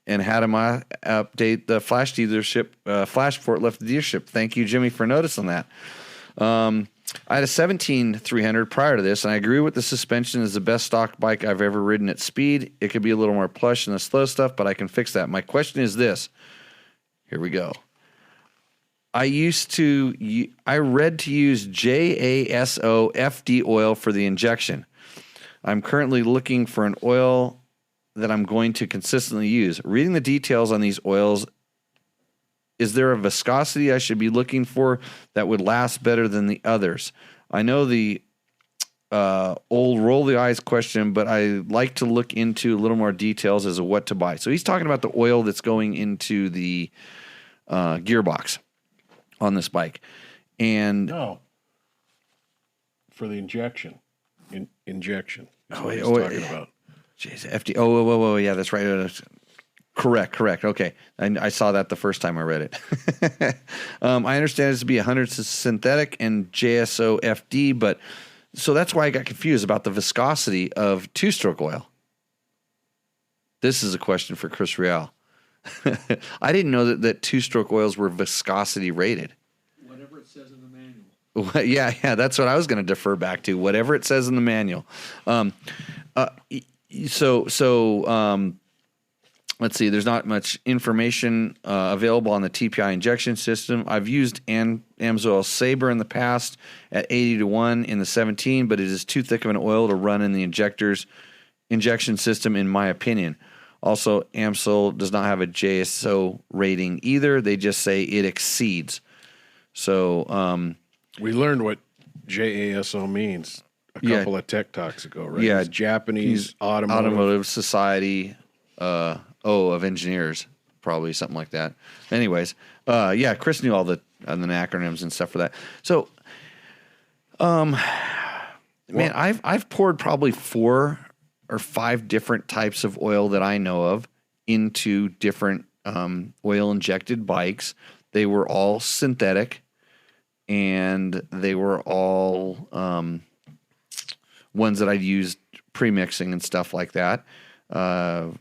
and had him update the flash dealership, flash before it left the dealership. Thank you, Jimmy, for noticing that. I had a 17 300 prior to this, and I agree with the suspension is the best stock bike I've ever ridden at speed. It could be a little more plush in the slow stuff, but I can fix that. My question is this. Here we go. I read to use JASO FD oil for the injection. I'm currently looking for an oil that I'm going to consistently use. Reading the details on these oils, is there a viscosity I should be looking for that would last better than the others? I know the old roll the eyes question, but I like to look into a little more details as to what to buy. So he's talking about the oil that's going into the gearbox on this bike. And No. For the injection. Injection. Is what he's wait. talking about. Jeez, FD. Oh, whoa, yeah, that's right. Correct. Okay, I saw that the first time I read it. I understand it to be 100 synthetic and JSO FD, but so that's why I got confused about the viscosity of two-stroke oil. This is a question for Chris Real. I didn't know that two-stroke oils were viscosity rated. Whatever it says in the manual. Yeah, that's what I was going to defer back to. Whatever it says in the manual. Let's see. There's not much information available on the TPI injection system. I've used Amsoil Sabre in the past at 80-1 in the 17, but it is too thick of an oil to run in the injection system, in my opinion. Also, Amsoil does not have a JSO rating either. They just say it exceeds. So We learned what JASO means a couple of tech talks ago, right? Yeah. It's Japanese Automotive Society of Engineers, probably something like that. Anyways, Chris knew all the acronyms and stuff for that. So, man, I've poured probably 4 or 5 different types of oil that I know of into different oil injected bikes. They were all synthetic, and they were all ones that I'd used pre-mixing and stuff like that.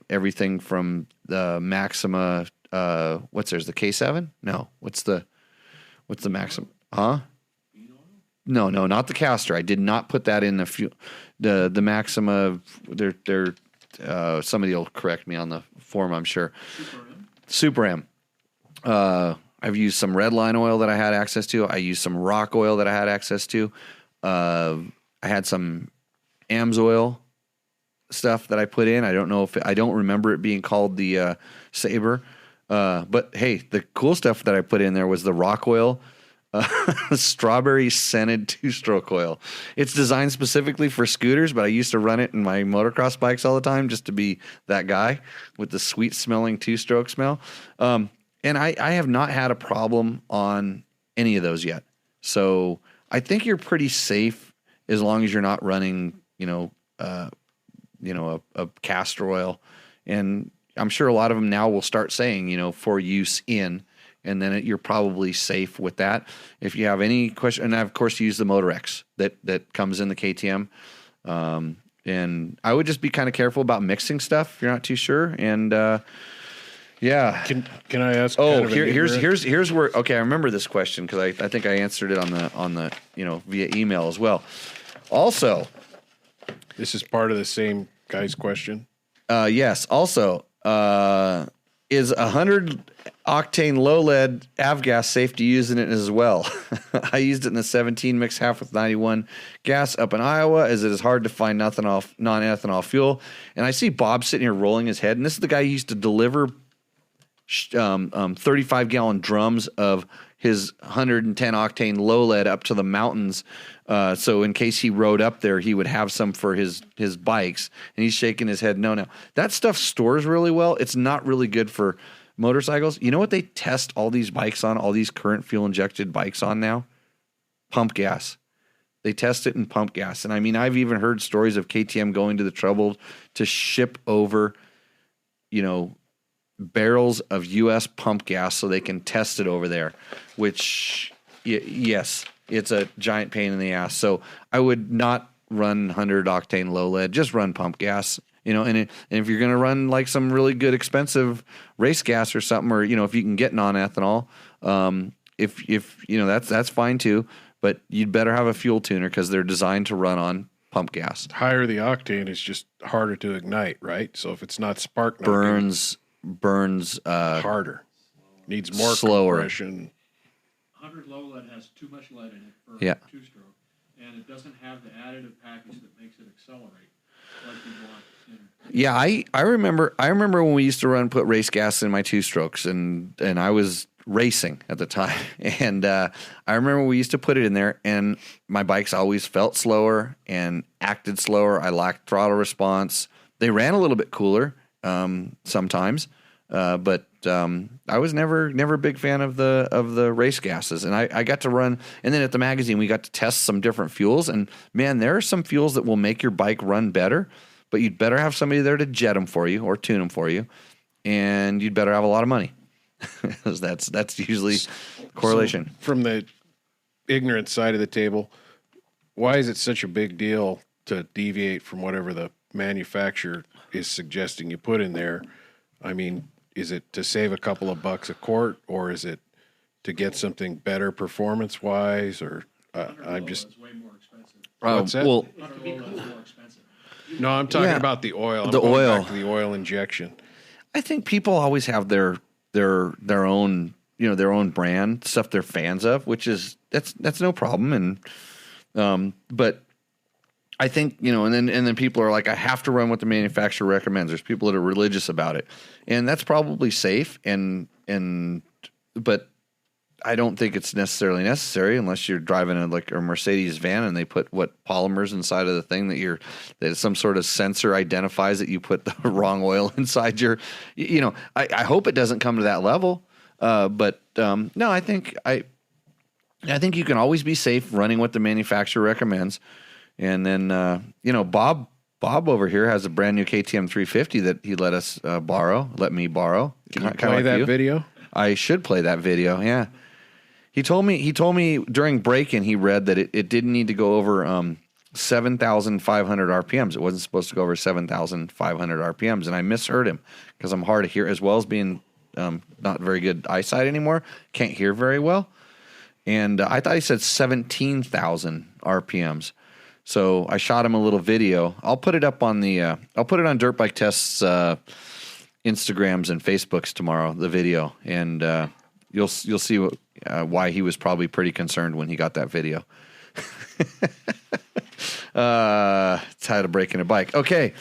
Everything from the Maxima, what's theirs? The K7? No, what's the Maxima? Huh? No, not the Castor. I did not put that in the Maxima. Somebody will correct me on the form, I'm sure. Super M. Super M. I've used some Redline oil that I had access to. I used some rock oil that I had access to. I had some AMS oil stuff that I put in. I don't remember it being called the Sabre. But hey, the cool stuff that I put in there was the rock oil, strawberry scented 2-stroke oil. It's designed specifically for scooters, but I used to run it in my motocross bikes all the time just to be that guy with the sweet smelling 2-stroke smell. And I have not had a problem on any of those yet. So I think you're pretty safe as long as you're not running, a castor oil. And I'm sure a lot of them now will start saying, for use in, and then you're probably safe with that. If you have any question, and I, of course, use the Motor X that comes in the KTM. And I would just be kind of careful about mixing stuff if you're not too sure. And, yeah. Can I ask? Oh, here's where. Okay, I remember this question because I think I answered it on the via email as well. Also, this is part of the same guy's question. Yes. Also, is 100 octane low lead avgas safe to use in it as well? I used it in the 17 mixed half with 91 gas up in Iowa, as it is hard to find non-ethanol fuel. And I see Bob sitting here rolling his head, and this is the guy who used to deliver 35-gallon drums of his 110 octane low lead up to the mountains. So in case he rode up there, he would have some for his bikes. And he's shaking his head. No. That stuff stores really well. It's not really good for motorcycles. You know what they test all these bikes on, all these current fuel injected bikes on now? Pump gas. They test it in pump gas. And I mean, I've even heard stories of KTM going to the trouble to ship over, barrels of U.S. pump gas so they can test it over there, which, yes, it's a giant pain in the ass. So I would not run 100 octane low lead, just run pump gas, and if you're going to run like some really good expensive race gas or something, or, if you can get non-ethanol, that's fine too, but you'd better have a fuel tuner because they're designed to run on pump gas. Higher the octane is just harder to ignite, right? So if it's not spark burns harder, needs more slower. compression. 100 low lead has too much lead in it for a 2-stroke, and it doesn't have the additive package that makes it accelerate like you want. Yeah, I remember when we used to put race gas in my 2-strokes, and I was racing at the time, and I remember we used to put it in there, and my bikes always felt slower and acted slower. I lacked throttle response. They ran a little bit cooler sometimes, but I was never a big fan of the race gases. And I got to run, and then at the magazine we got to test some different fuels. And man, there are some fuels that will make your bike run better, but you'd better have somebody there to jet them for you or tune them for you, and you'd better have a lot of money. that's usually correlation. So from the ignorant side of the table, why is it such a big deal to deviate from whatever the manufacturer is suggesting you put in there? I mean, is it to save a couple of bucks a quart, or is it to get something better performance-wise? Or I'm just It's way more expensive. what's that? Well, 100 low lead is more expensive. No, I'm talking about the oil. I'm The going oil. back to the oil injection. I think people always have their own their own brand stuff they're fans of, which is that's no problem. And but I think and then people are like, I have to run what the manufacturer recommends. There's people that are religious about it, and that's probably safe. But I don't think it's necessarily necessary unless you're driving a Mercedes van and they put polymers inside of the thing that some sort of sensor identifies that you put the wrong oil inside your. I hope it doesn't come to that level. But no, I think you can always be safe running what the manufacturer recommends. And then Bob over here has a brand new KTM 350 that he let me borrow. Can you play that video? I should play that video. Yeah. He told me during break-in he read that it didn't need to go over 7,500 RPMs. It wasn't supposed to go over 7,500 RPMs, and I misheard him because I'm hard to hear, as well as being not very good eyesight anymore. Can't hear very well, and I thought he said 17,000 RPMs. So I shot him a little video. I'll put it up on I'll put it on Dirt Bike Test's Instagrams and Facebooks tomorrow, the video, and you'll see why he was probably pretty concerned when he got that video. It's how to break in a bike. Okay.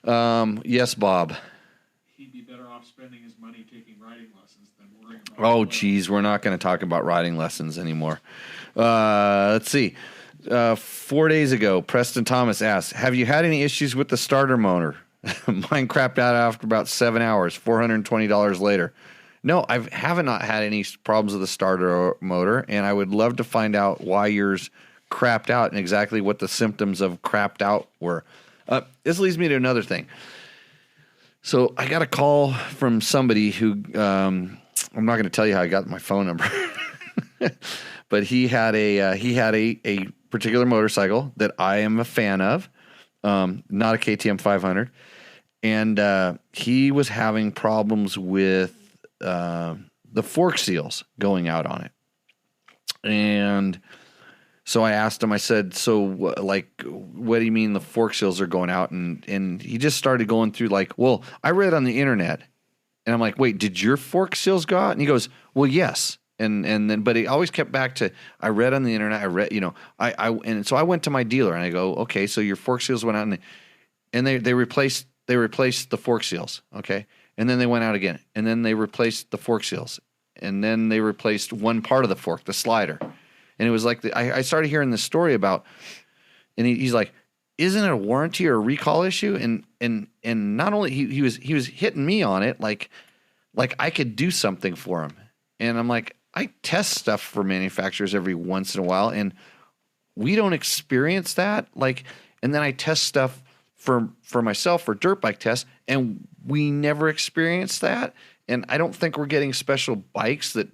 Yes, Bob. He'd be better off spending his money taking riding lessons than worrying about. Oh, geez, we're not going to talk about riding lessons anymore. Let's see. 4 days ago, Preston Thomas asked, have you had any issues with the starter motor? Mine crapped out after about 7 hours, $420 later. No, I haven't not had any problems with the starter motor, and I would love to find out why yours crapped out and exactly what the symptoms of crapped out were. This leads me to another thing. So I got a call from somebody who, I'm not going to tell you how I got my phone number, but he had a particular motorcycle that I am a fan of, not a KTM 500, and he was having problems with the fork seals going out on it. And so I asked him, I said, so like, what do you mean the fork seals are going out? And he just started going through like, well, I read on the internet, and I'm like, wait, did your fork seals go out? And he goes, well, yes. And then, but he always kept back to, I read on the internet, and so I went to my dealer and I go, okay, so your fork seals went out and they replaced the fork seals. Okay. And then they went out again, and then they replaced the fork seals, and then they replaced one part of the fork, the slider. And it was like, I started hearing this story about, and he's like, isn't it a warranty or a recall issue? And not only he was hitting me on it, like I could do something for him. And I'm like, I test stuff for manufacturers every once in a while, and we don't experience that. Like, and then I test stuff for myself for dirt bike tests, and we never experience that. And I don't think we're getting special bikes that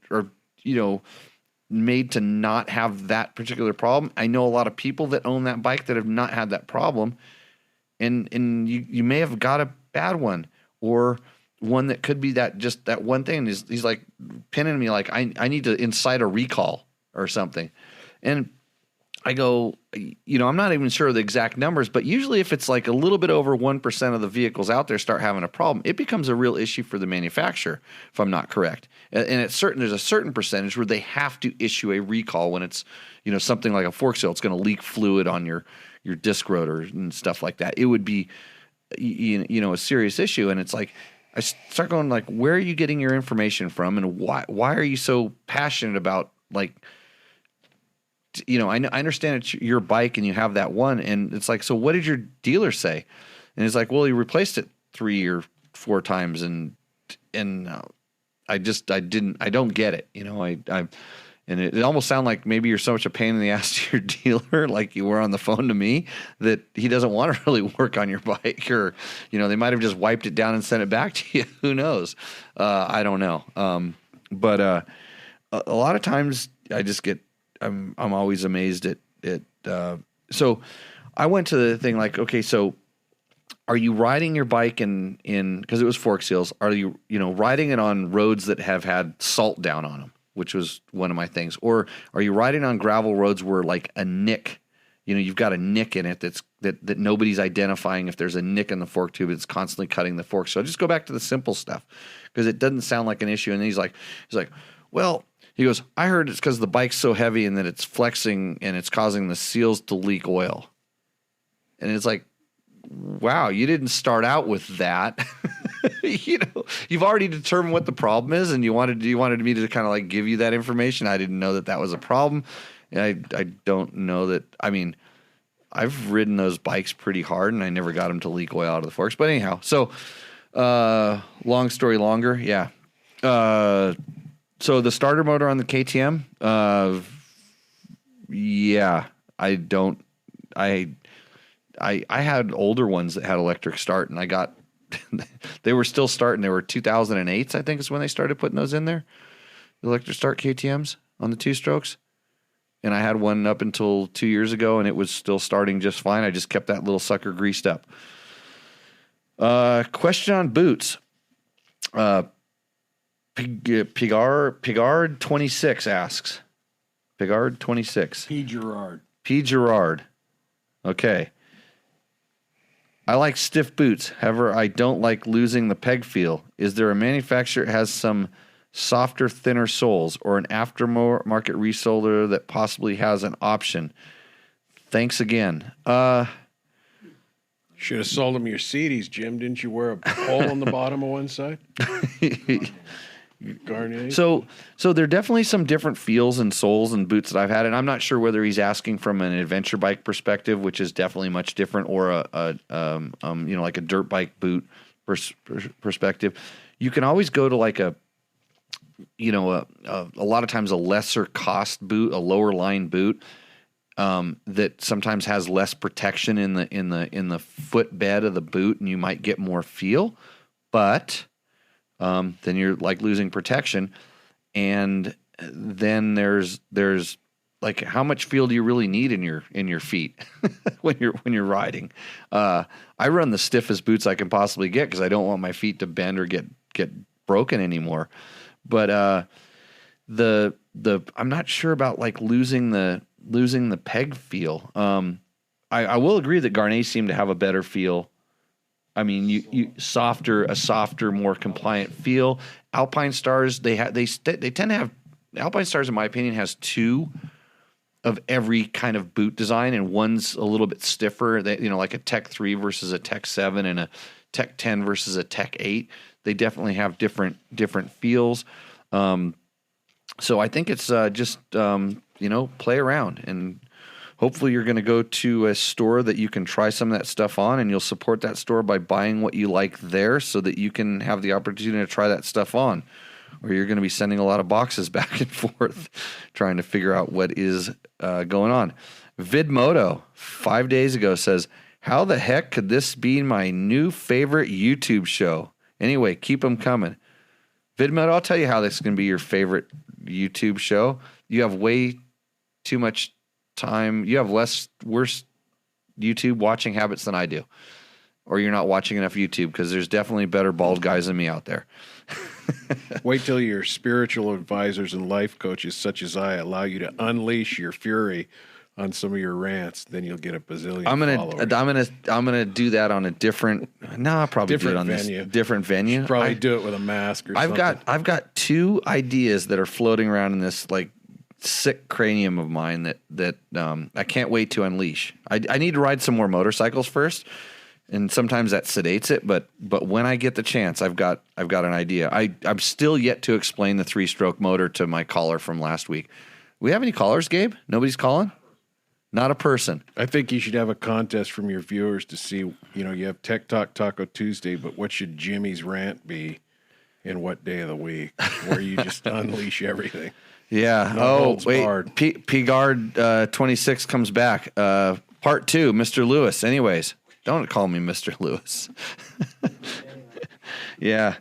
are, made to not have that particular problem. I know a lot of people that own that bike that have not had that problem, and you may have got a bad one, or one that could be that one thing. He's like pinning me like I need to incite a recall or something. And I go, I'm not even sure of the exact numbers, but usually if it's like a little bit over 1% of the vehicles out there start having a problem, it becomes a real issue for the manufacturer, if I'm not correct. And there's a certain percentage where they have to issue a recall when it's, something like a fork seal. It's going to leak fluid on your disc rotor and stuff like that. It would be, a serious issue. And it's like, I start going like, where are you getting your information from, and why are you so passionate about like, I understand it's your bike and you have that one, and it's like, so what did your dealer say? And it's like, well, he replaced it 3 or 4 times, and I don't get it, and it almost sounded like maybe you're so much a pain in the ass to your dealer, like you were on the phone to me, that he doesn't want to really work on your bike, or they might have just wiped it down and sent it back to you. Who knows? I don't know. But a lot of times I just get. I'm always amazed at so I went to the thing like, okay, so are you riding your bike in because it was fork seals, are you riding it on roads that have had salt down on them, which was one of my things, or are you riding on gravel roads where like a nick, you've got a nick in it that nobody's identifying if there's a nick in the fork tube, it's constantly cutting the fork. So I just go back to the simple stuff because it doesn't sound like an issue. And he's like, well, he goes, I heard it's because the bike's so heavy and that it's flexing and it's causing the seals to leak oil. And it's like, wow, you didn't start out with that. You've already determined what the problem is, and you wanted me to kind of like give you that information. I didn't know that was a problem. And I don't know that. I mean, I've ridden those bikes pretty hard, and I never got them to leak oil out of the forks. But anyhow, so long story longer, yeah. So the starter motor on the KTM, yeah, I had older ones that had electric start, and I got, they were still starting. They were 2008s, I think is when they started putting those in there, the electric start KTMs on the 2-strokes. And I had one up until 2 years ago, and it was still starting just fine. I just kept that little sucker greased up. Question on boots. Pigard 26 asks. Pigard 26. P. Gerard. P. Gerard. Okay. I like stiff boots. However, I don't like losing the peg feel. Is there a manufacturer that has some softer, thinner soles, or an aftermarket reseller that possibly has an option? Thanks again. Should have sold him your CDs, Jim. Didn't you wear a hole in the bottom of one side? Garnier. So there are definitely some different feels and soles and boots that I've had, and I'm not sure whether he's asking from an adventure bike perspective, which is definitely much different, or like a dirt bike boot perspective. You can always go to like a lot of times a lesser cost boot, a lower line boot, that sometimes has less protection in the footbed of the boot, and you might get more feel, but then you're like losing protection. And then there's like, how much feel do you really need in your feet when you're riding? I run the stiffest boots I can possibly get because I don't want my feet to bend or get broken anymore. But I'm not sure about like losing the peg feel. I will agree that Garnet seemed to have a better feel. I mean, you a softer, more compliant feel. Alpine Stars, they tend to have, Alpine Stars, in my opinion, has two of every kind of boot design, and one's a little bit stiffer. Like a Tech 3 versus a Tech 7, and a Tech 10 versus a Tech 8. They definitely have different feels. So I think it's just play around, and hopefully you're going to go to a store that you can try some of that stuff on, and you'll support that store by buying what you like there so that you can have the opportunity to try that stuff on, or you're going to be sending a lot of boxes back and forth trying to figure out what is going on. Vidmoto 5 days ago says, how the heck could this be my new favorite YouTube show? Anyway, keep them coming. Vidmoto, I'll tell you how this is going to be your favorite YouTube show. You have way too much time. You have worse YouTube watching habits than I do. Or you're not watching enough YouTube, because there's definitely better bald guys than me out there. Wait till your spiritual advisors and life coaches, such as I, allow you to unleash your fury on some of your rants. Then you'll get a bazillion followers. I'm gonna do that on a different. No, I'll probably do it on venue. This different venue. Probably do it with a mask or something. I've got two ideas that are floating around in this like sick cranium of mine that I can't wait to unleash. I need to ride some more motorcycles first, and sometimes that sedates it. But when I get the chance, I've got an idea. I'm still yet to explain the 3-stroke motor to my caller from last week. We have any callers, Gabe? Nobody's calling? Not a person. I think you should have a contest from your viewers to see, you have Tech Talk Taco Tuesday, but what should Jimmy's rant be in what day of the week, where you just unleash everything? Yeah. Wait. P-Guard 26 comes back. Part 2, Mr. Lewis. Anyways, don't call me Mr. Lewis. Yeah.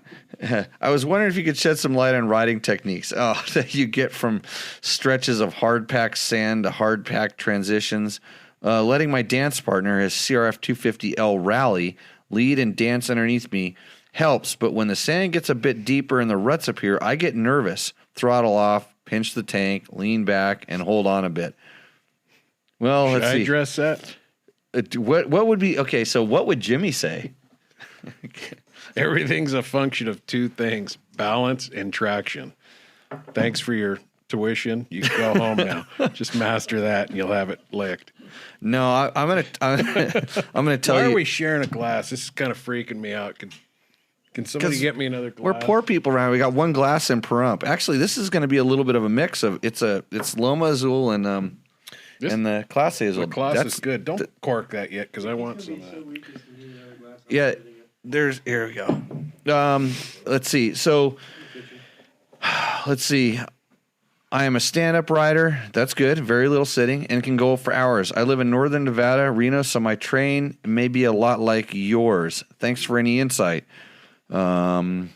I was wondering if you could shed some light on riding techniques that you get from stretches of hard packed sand to hard packed transitions. Letting my dance partner, his CRF 250L Rally, lead and dance underneath me helps, but when the sand gets a bit deeper and the ruts appear, I get nervous, throttle off, pinch the tank, lean back, and hold on a bit. Well, let's see. Should I address that? What would be okay? So, what would Jimmy say? Everything's a function of two things: balance and traction. Thanks for your tuition. You can go home now. Just master that, and you'll have it licked. No, I'm gonna tell you. Why are we sharing a glass? This is kind of freaking me out. Can somebody get me another glass? We're poor people around. We got one glass in per ump. Actually, this is going to be a little bit of a mix of it's Loma Azul and the Clase Azul. The Clase is good. Don't cork that yet, because I want some of that. Yeah, here we go. Let's see. So, let's see. I am a stand-up rider. That's good. Very little sitting, and can go for hours. I live in northern Nevada, Reno, so my train may be a lot like yours. Thanks for any insight. Yeah,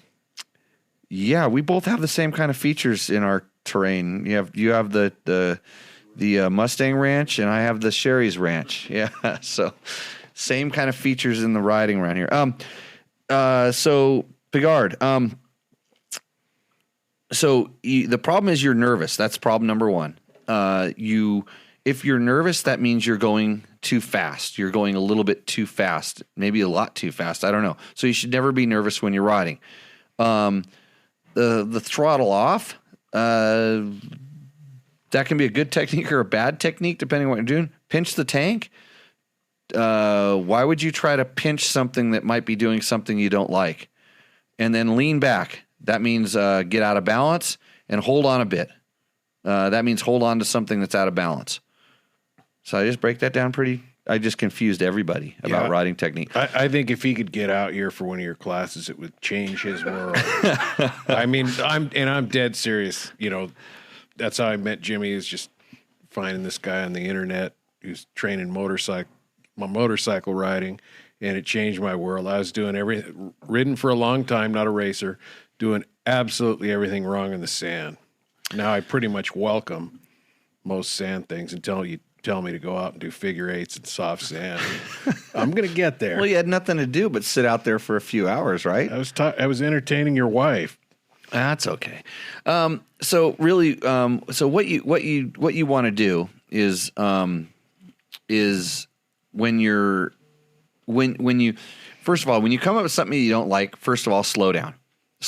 we both have the same kind of features in our terrain. You have the Mustang Ranch, and I have the Sherry's Ranch. Yeah, so same kind of features in the riding around here. So Pigard, the problem is you're nervous. That's problem number one. If you're nervous, that means you're going too fast. You're going a little bit too fast, maybe a lot too fast. I don't know. So you should never be nervous when you're riding. The throttle off, that can be a good technique or a bad technique, depending on what you're doing. Pinch the tank. Why would you try to pinch something that might be doing something you don't like? And then lean back. That means get out of balance and hold on a bit. That means hold on to something that's out of balance. So I just break that down I just confused everybody about riding technique. I think if he could get out here for one of your classes, it would change his world. I mean, I'm dead serious. You know, that's how I met Jimmy, is just finding this guy on the internet who's training motorcycle riding, and it changed my world. I was doing ridden for a long time, not a racer, doing absolutely everything wrong in the sand. Now I pretty much welcome most sand things until you tell me to go out and do figure eights and soft sand. I'm going to get there. Well, you had nothing to do but sit out there for a few hours, right? I was entertaining your wife. That's okay. So really, so what you want to do is when you first of all, when you come up with something you don't like, first of all, slow down.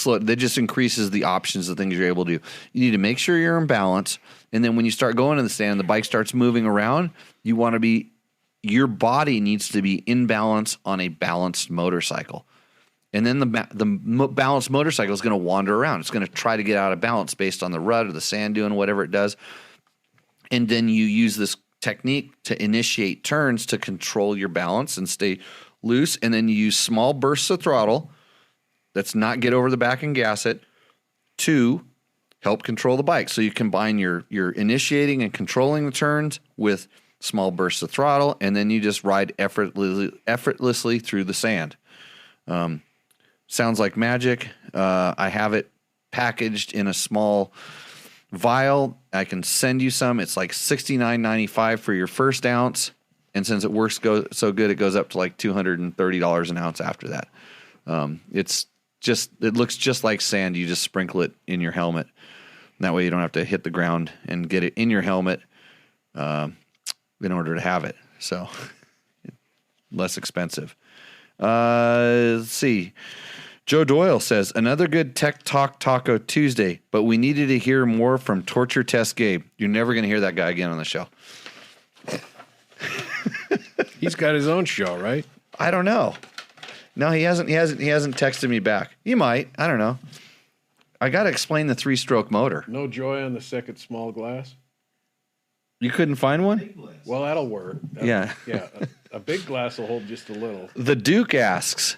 That just increases the options of things you're able to do. You need to make sure you're in balance. And then when you start going in the stand, the bike starts moving around, your body needs to be in balance on a balanced motorcycle. And then the balanced motorcycle is going to wander around. It's going to try to get out of balance based on the rut or the sand dune, whatever it does. And then you use this technique to initiate turns to control your balance and stay loose. And then you use small bursts of throttle. That's not get over the back and gas it, to help control the bike. So you combine your initiating and controlling the turns with small bursts of throttle, and then you just ride effortlessly through the sand. Sounds like magic. I have it packaged in a small vial. I can send you some. It's like $69.95 for your first ounce, and since it works so good, it goes up to like $230 an ounce after that. It looks just like sand. You just sprinkle it in your helmet. And that way you don't have to hit the ground and get it in your helmet in order to have it. So less expensive. Let's see. Joe Doyle says, another good Tech Talk Taco Tuesday, but we needed to hear more from Torture Test Gabe. You're never going to hear that guy again on the show. He's got his own show, right? I don't know. No, he hasn't texted me back. He might. I don't know. I got to explain the 3-stroke motor. No joy on the second small glass? You couldn't find one? Well, that'll work. Yeah. Yeah. A big glass will hold just a little. The Duke asks,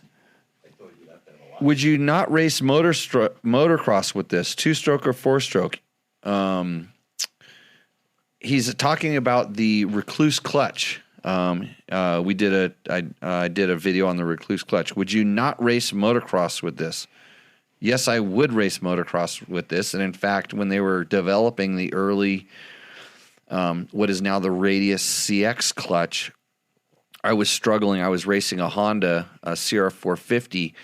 would you not race motocross with this, 2-stroke or 4-stroke? He's talking about the Recluse clutch. I did a video on the Recluse clutch. Would you not race motocross with this? Yes, I would race motocross with this. And in fact, when they were developing the early, what is now the Radius CX clutch, I was struggling. I was racing a Honda, a CR450,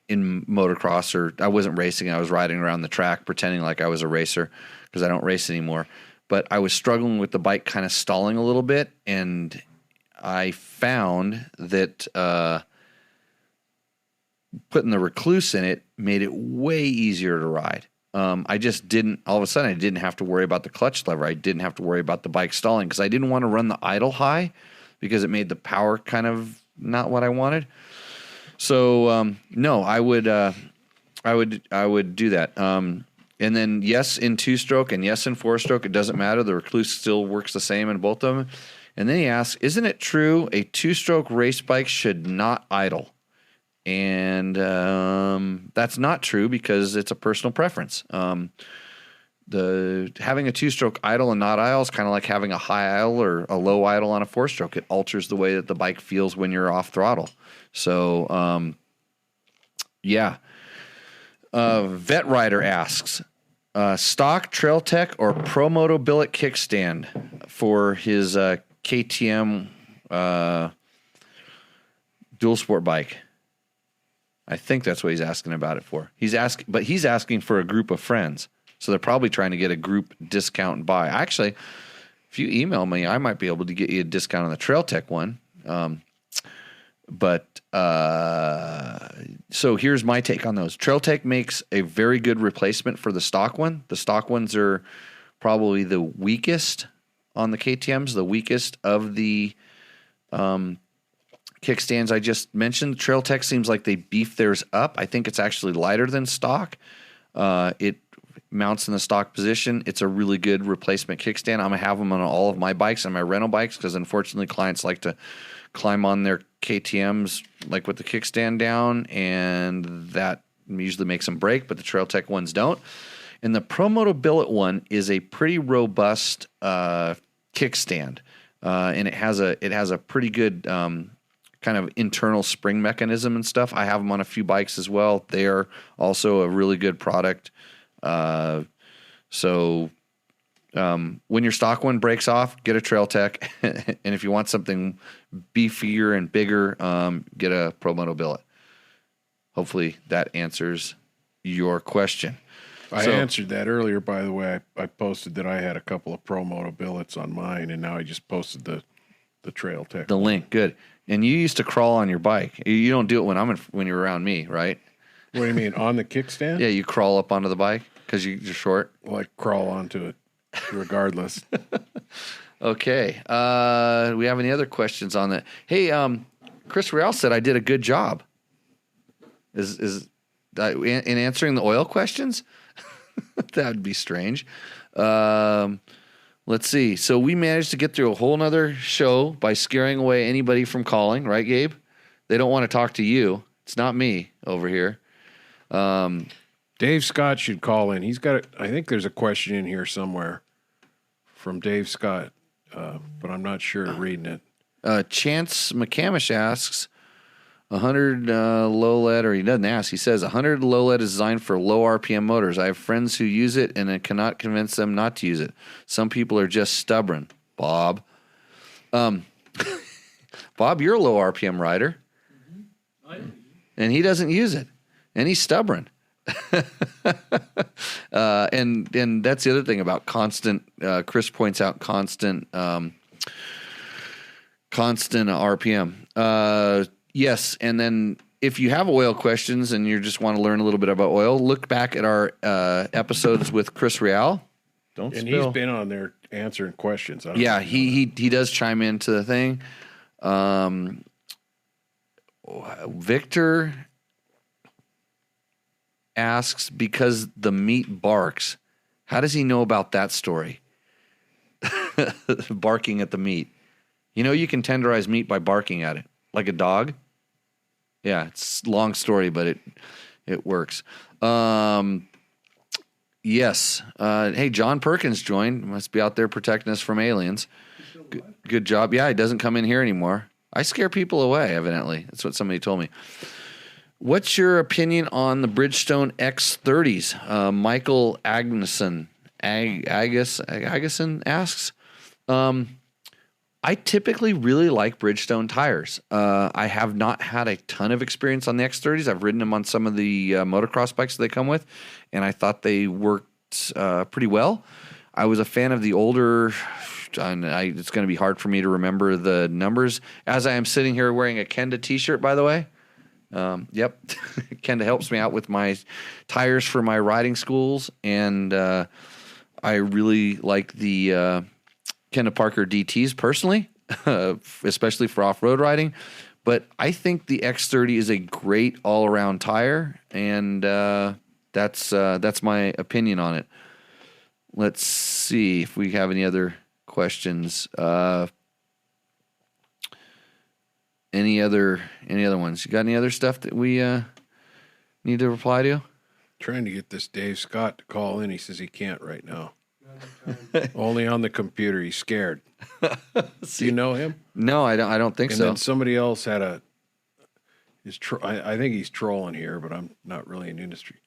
in motocross, or I wasn't racing. I was riding around the track pretending like I was a racer because I don't race anymore. But I was struggling with the bike kind of stalling a little bit, and I found that putting the Recluse in it made it way easier to ride. I just didn't, all of a sudden, I didn't have to worry about the clutch lever. I didn't have to worry about the bike stalling because I didn't want to run the idle high because it made the power kind of not what I wanted. So, no, I would do that. And then yes, in 2-stroke and yes, in 4-stroke, it doesn't matter. The Recluse still works the same in both of them. And then he asks, isn't it true a 2-stroke race bike should not idle? And that's not true because it's a personal preference. Having a 2-stroke idle and not idle is kind of like having a high idle or a low idle on a 4-stroke. It alters the way that the bike feels when you're off throttle. So, yeah. Vet Rider asks, stock Trail Tech or Pro Moto billet kickstand for his KTM dual sport bike. I think that's what he's asking about it for. He's asking for a group of friends. So they're probably trying to get a group discount and buy. Actually, if you email me, I might be able to get you a discount on the Trail Tech one. So here's my take on those. Trail Tech makes a very good replacement for the stock one. The stock ones are probably the weakest on the KTMs, the weakest of the kickstands I just mentioned. Trail Tech seems like they beef theirs up. I think it's actually lighter than stock. It mounts in the stock position. It's a really good replacement kickstand. I'm going to have them on all of my bikes and my rental bikes because unfortunately clients like to climb on their KTMs like with the kickstand down, and that usually makes them break, but the Trail Tech ones don't. And the ProMoto Billet one is a pretty robust kickstand, and it has a pretty good kind of internal spring mechanism and stuff. I have them on a few bikes as well. They are also a really good product. When your stock one breaks off, get a Trail Tech, and if you want something beefier and bigger, get a ProMoto Billet. Hopefully that answers your question. I answered that earlier, by the way. I posted that I had a couple of ProMoto Billets on mine, and now I just posted the Trail Tech. The link, good. And you used to crawl on your bike. You don't do it when you're around me, right? What do you mean, on the kickstand? Yeah, you crawl up onto the bike because you're short. Well, I crawl onto it regardless. Okay. Do we have any other questions on that? Hey, Chris Real said I did a good job. Is in answering the oil questions? That would be strange. Let's see. So we managed to get through a whole nother show by scaring away anybody from calling, right, Gabe? They don't want to talk to you. It's not me over here. Dave Scott should call in. He's got I think there's a question in here somewhere from Dave Scott, but I'm not sure reading it. Chance McCamish asks, 100 low lead, or he doesn't ask, he says 100 low lead is designed for low RPM motors. I have friends who use it and I cannot convince them not to use it. Some people are just stubborn. Bob. Bob, you're a low RPM rider. Mm-hmm. And he doesn't use it. And he's stubborn. And that's the other thing about constant, Chris points out constant RPM. Yes, and then if you have oil questions and you just want to learn a little bit about oil, look back at our episodes with Chris Real. And he's been on there answering questions. Yeah, he does chime into the thing. Victor asks, because the meat barks, how does he know about that story? Barking at the meat. You know, you can tenderize meat by barking at it, like a dog. Yeah, it's a long story, but it works. Yes. Hey, John Perkins joined. Must be out there protecting us from aliens. Good job. Yeah, he doesn't come in here anymore. I scare people away, evidently. That's what somebody told me. What's your opinion on the Bridgestone X30s? Michael Agneson asks. I typically really like Bridgestone tires. I have not had a ton of experience on the X30s. I've ridden them on some of the motocross bikes that they come with, and I thought they worked pretty well. I was a fan of the older, and it's going to be hard for me to remember the numbers. As I am sitting here wearing a Kenda t-shirt, by the way. Yep. Kenda helps me out with my tires for my riding schools, and I really like the Kenda Parker DTs personally, especially for off-road riding. But I think the X30 is a great all-around tire, and that's my opinion on it. Let's see if we have any other questions. Any other ones? You got any other stuff that we need to reply to? Trying to get this Dave Scott to call in. He says he can't right now. Only on the computer. He's scared. Do you know him? No, I don't think so. And then somebody else had I think he's trolling here, but I'm not really in industry.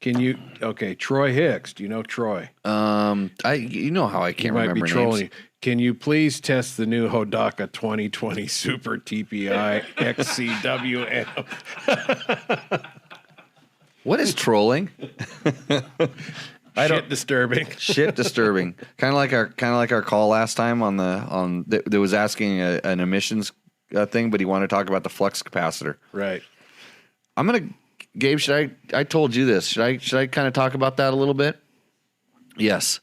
Troy Hicks. Do you know Troy? You know how I can't remember names. Can you please test the new Hodaka 2020 Super TPI XCWM? What is trolling? Shit disturbing. Shit disturbing. Kind of like our call last time on that was asking an emissions thing, but he wanted to talk about the flux capacitor. Right. Gabe, I told you this. Should I kind of talk about that a little bit? Yes.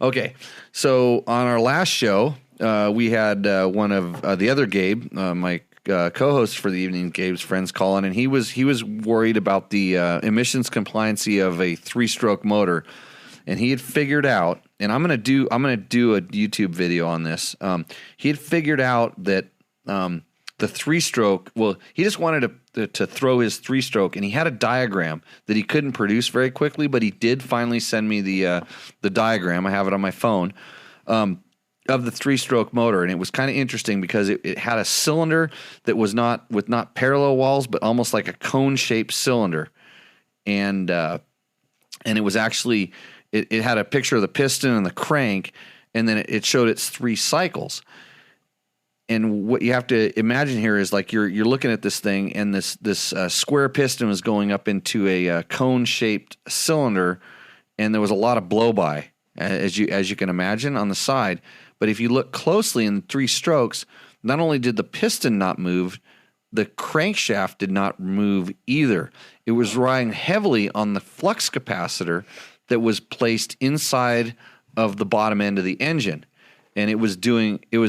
Okay. So on our last show, we had one of the other Gabe, my co-host for the evening, Gabe's friends, calling, and he was worried about the emissions compliancy of a 3-stroke motor, and he had figured out. And I'm gonna do a YouTube video on this. He had figured out that the 3-stroke. Well, he just wanted to throw his 3-stroke, and he had a diagram that he couldn't produce very quickly, but he did finally send me the diagram. I have it on my phone. Of the 3-stroke motor, and it was kind of interesting because it had a cylinder that was not parallel walls, but almost like a cone-shaped cylinder, and it was actually it had a picture of the piston and the crank, and then it showed its 3 cycles. And what you have to imagine here is like you're looking at this thing, and this square piston was going up into a cone-shaped cylinder, and there was a lot of blow-by, as you can imagine, on the side. But if you look closely in 3 strokes, not only did the piston not move, the crankshaft did not move either. It was relying heavily on the flux capacitor that was placed inside of the bottom end of the engine. And it was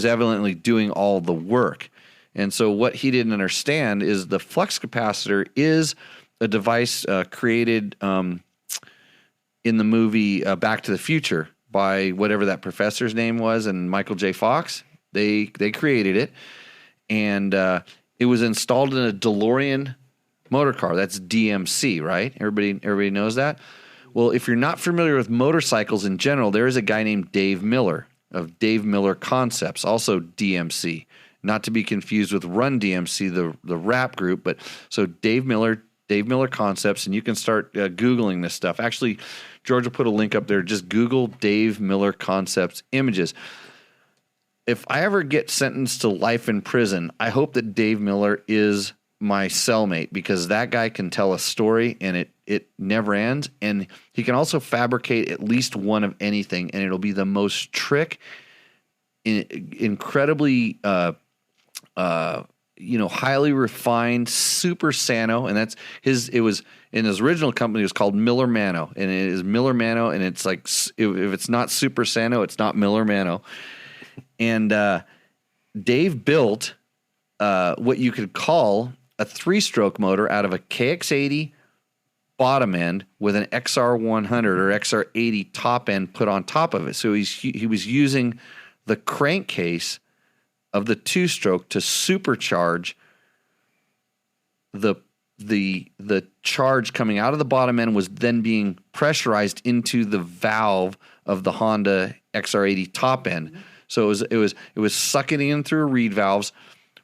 evidently doing all the work. And so what he didn't understand is the flux capacitor is a device created in the movie Back to the Future by whatever that professor's name was, and Michael J. Fox. They created it, and it was installed in a DeLorean motor car. That's DMC, right? Everybody knows that. Well, if you're not familiar with motorcycles in general, there is a guy named Dave Miller of Dave Miller Concepts, also DMC, not to be confused with Run DMC, the rap group. But so Dave Miller Concepts, and you can start Googling this stuff. Actually, George will put a link up there. Just Google Dave Miller Concepts images. If I ever get sentenced to life in prison, I hope that Dave Miller is my cellmate, because that guy can tell a story and it never ends. And he can also fabricate at least one of anything, and it'll be the most incredibly highly refined, super Sano, and that's his. It was in his original company. It was called Miller Mano, and it is Miller Mano, and it's like if it's not super Sano, it's not Miller Mano. And Dave built what you could call a 3-stroke motor out of a KX80 bottom end with an XR100 or XR80 top end put on top of it. So he was using the crankcase of the 2-stroke to supercharge the charge coming out of the bottom end was then being pressurized into the valve of the Honda XR80 top end. So it was sucking in through reed valves,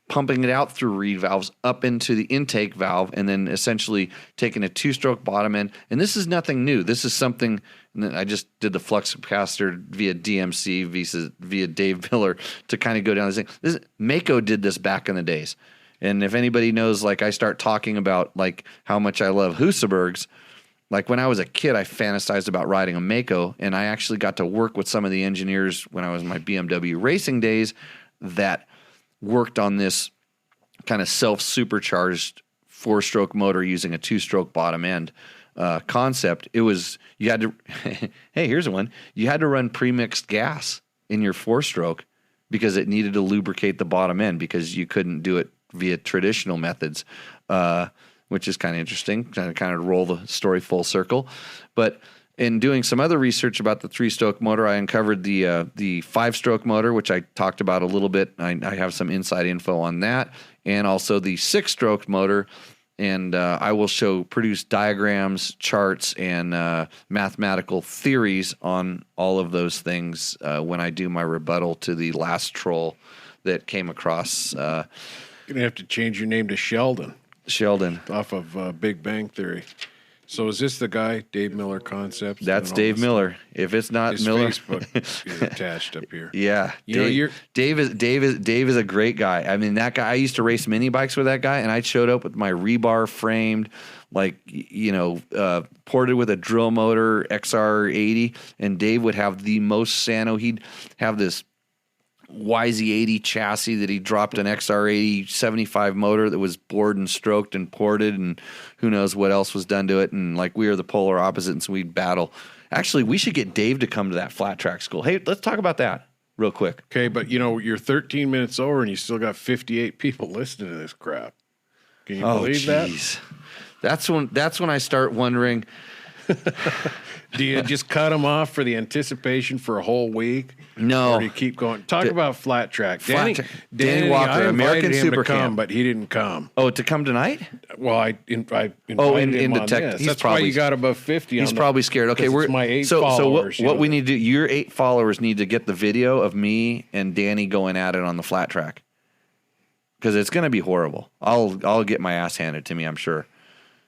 pumping it out through reed valves up into the intake valve, and then essentially taking a 2-stroke bottom end. And this is nothing new. This is something I just did the flux capacitor via DMC via Dave Miller to kind of go down this thing. Mako did this back in the days. And if anybody knows, like I start talking about like how much I love Husabergs, like when I was a kid, I fantasized about riding a Mako, and I actually got to work with some of the engineers when I was in my BMW racing days that worked on this kind of self-supercharged 4-stroke motor using a 2-stroke bottom end concept. It was, you had to, hey, here's one. You had to run premixed gas in your 4-stroke because it needed to lubricate the bottom end because you couldn't do it via traditional methods, which is kind of interesting, kind of roll the story full circle. But in doing some other research about the 3-stroke motor, I uncovered the 5-stroke motor, which I talked about a little bit. I have some inside info on that, and also the 6-stroke motor. And I will produce diagrams, charts, and mathematical theories on all of those things when I do my rebuttal to the last troll that came across. You're going to have to change your name to Sheldon. Sheldon. Off of Big Bang Theory. So is this the guy, Dave Miller Concepts? That's Dave Miller. If it's not His Miller, Facebook is attached up here. yeah. You know, Dave is a great guy. I mean, that guy. I used to race mini bikes with that guy, and I showed up with my rebar framed, like ported with a drill motor XR80, and Dave would have the most Sano. He'd have this YZ80 chassis that he dropped an XR80 75 motor that was bored and stroked and ported, and who knows what else was done to it. And like, we are the polar opposite, and so we'd battle. Actually, we should get Dave to come to that flat track school. Hey, let's talk about that real quick. Okay, but you're 13 minutes over and you still got 58 people listening to this crap. Can you believe that? That's when I start wondering. Do you just cut them off for the anticipation for a whole week? No. Or do you keep going? Talk about flat track. Danny Walker, I American invited him Super to come, Camp. but he didn't come. Oh, to come tonight? Well, I invited him into on tech. this. He's That's probably, why you got above 50. He's probably scared. Okay, we're my 8 followers. So what we need to do? Your 8 followers need to get the video of me and Danny going at it on the flat track, because it's going to be horrible. I'll get my ass handed to me, I'm sure.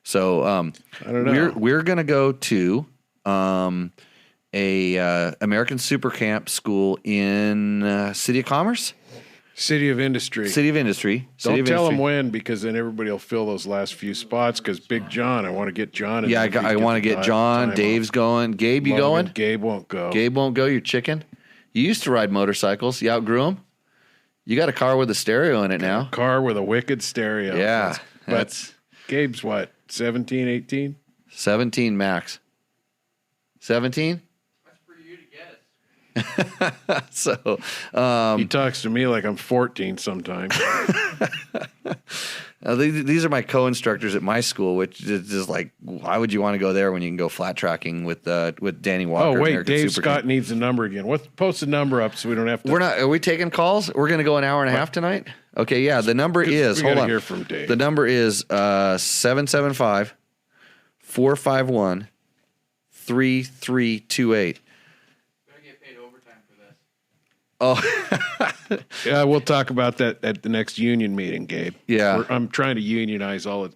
So I don't know. We're going to go to a American Super Camp school in City of Commerce. City of Industry. City of Industry. Don't tell them when, because then everybody will fill those last few spots. Because Big John, I want to get John. Yeah, I want to get John. Dave's going. Gabe, you going? Gabe won't go. Gabe won't go. You're chicken. You used to ride motorcycles. You outgrew them. You got a car with a stereo in it now. Car with a wicked stereo. Yeah, but Gabe's what? 17, 18? 17 max. 17? That's for you to guess. So he talks to me like I'm 14 sometimes. These are my co-instructors at my school, which is just like, why would you want to go there when you can go flat tracking with Danny Walker? Oh wait, American Dave Super Scott Camp. needs the number again. Post the number up so we don't have to. Are we taking calls? We're going to go an hour and a half tonight. Okay, yeah. The number is. Hold on. Hear from Dave. The number is 775-451-3328. Get paid overtime for this. Oh, yeah, we'll talk about that at the next union meeting, Gabe. Yeah. I'm trying to unionize all of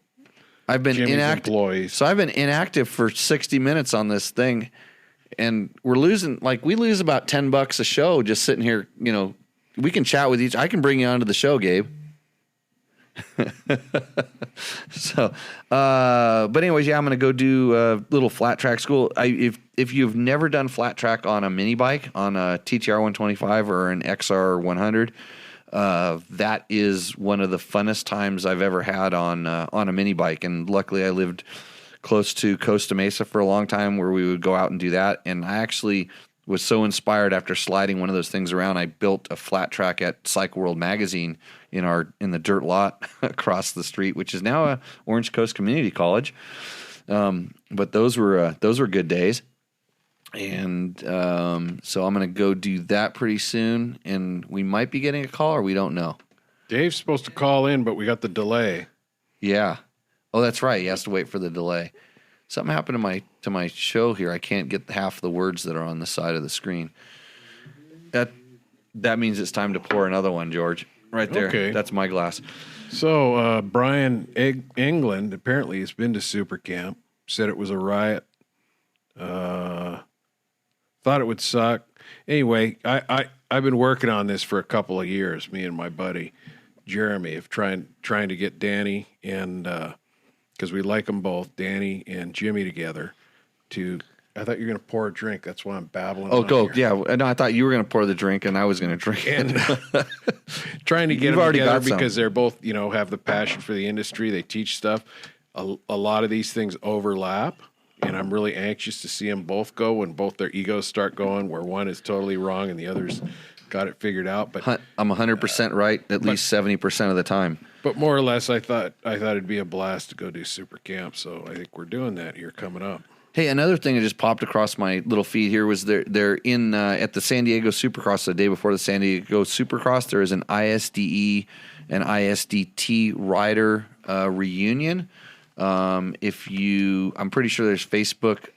I've been Jimmy's inactive. employees. So I've been inactive for 60 minutes on this thing, and we're losing. Like, we lose about $10 a show just sitting here. We can chat with each. I can bring you onto the show, Gabe. So, but anyways, yeah, I'm going to go do a little flat track school. If you've never done flat track on a mini bike, on a TTR 125 or an XR 100, that is one of the funnest times I've ever had on a mini bike. And luckily, I lived close to Costa Mesa for a long time, where we would go out and do that. And I actually was so inspired after sliding one of those things around. I built a flat track at Cycle World magazine in the dirt lot across the street, which is now a Orange Coast Community College. But those were good days. And so I'm going to go do that pretty soon, and we might be getting a call, or we don't know. Dave's supposed to call in, but we got the delay. Yeah. Oh, that's right. He has to wait for the delay. Something happened to my show here. I can't get half the words that are on the side of the screen. That means it's time to pour another one, George. Right there. Okay. That's my glass. So Brian England apparently has been to Super Camp. Said it was a riot. Thought it would suck. Anyway, I've been working on this for a couple of years. Me and my buddy Jeremy of trying to get Danny and because we like them both, Danny and Jimmy together. I thought you were going to pour a drink. That's why I'm babbling. Oh, go. Here. Yeah. No, I thought you were going to pour the drink and I was going to drink it. And trying to get You've them already together got some. because they're both, have the passion for the industry. They teach stuff. A lot of these things overlap, and I'm really anxious to see them both go when both their egos start going, where one is totally wrong and the other's got it figured out. But I'm 100% right at least 70% of the time. But more or less, I thought it'd be a blast to go do Super Camp. So I think we're doing that here coming up. Hey, another thing that just popped across my little feed here was they're in at the San Diego Supercross the day before the San Diego Supercross. There is an ISDE and ISDT rider reunion. I'm pretty sure there's Facebook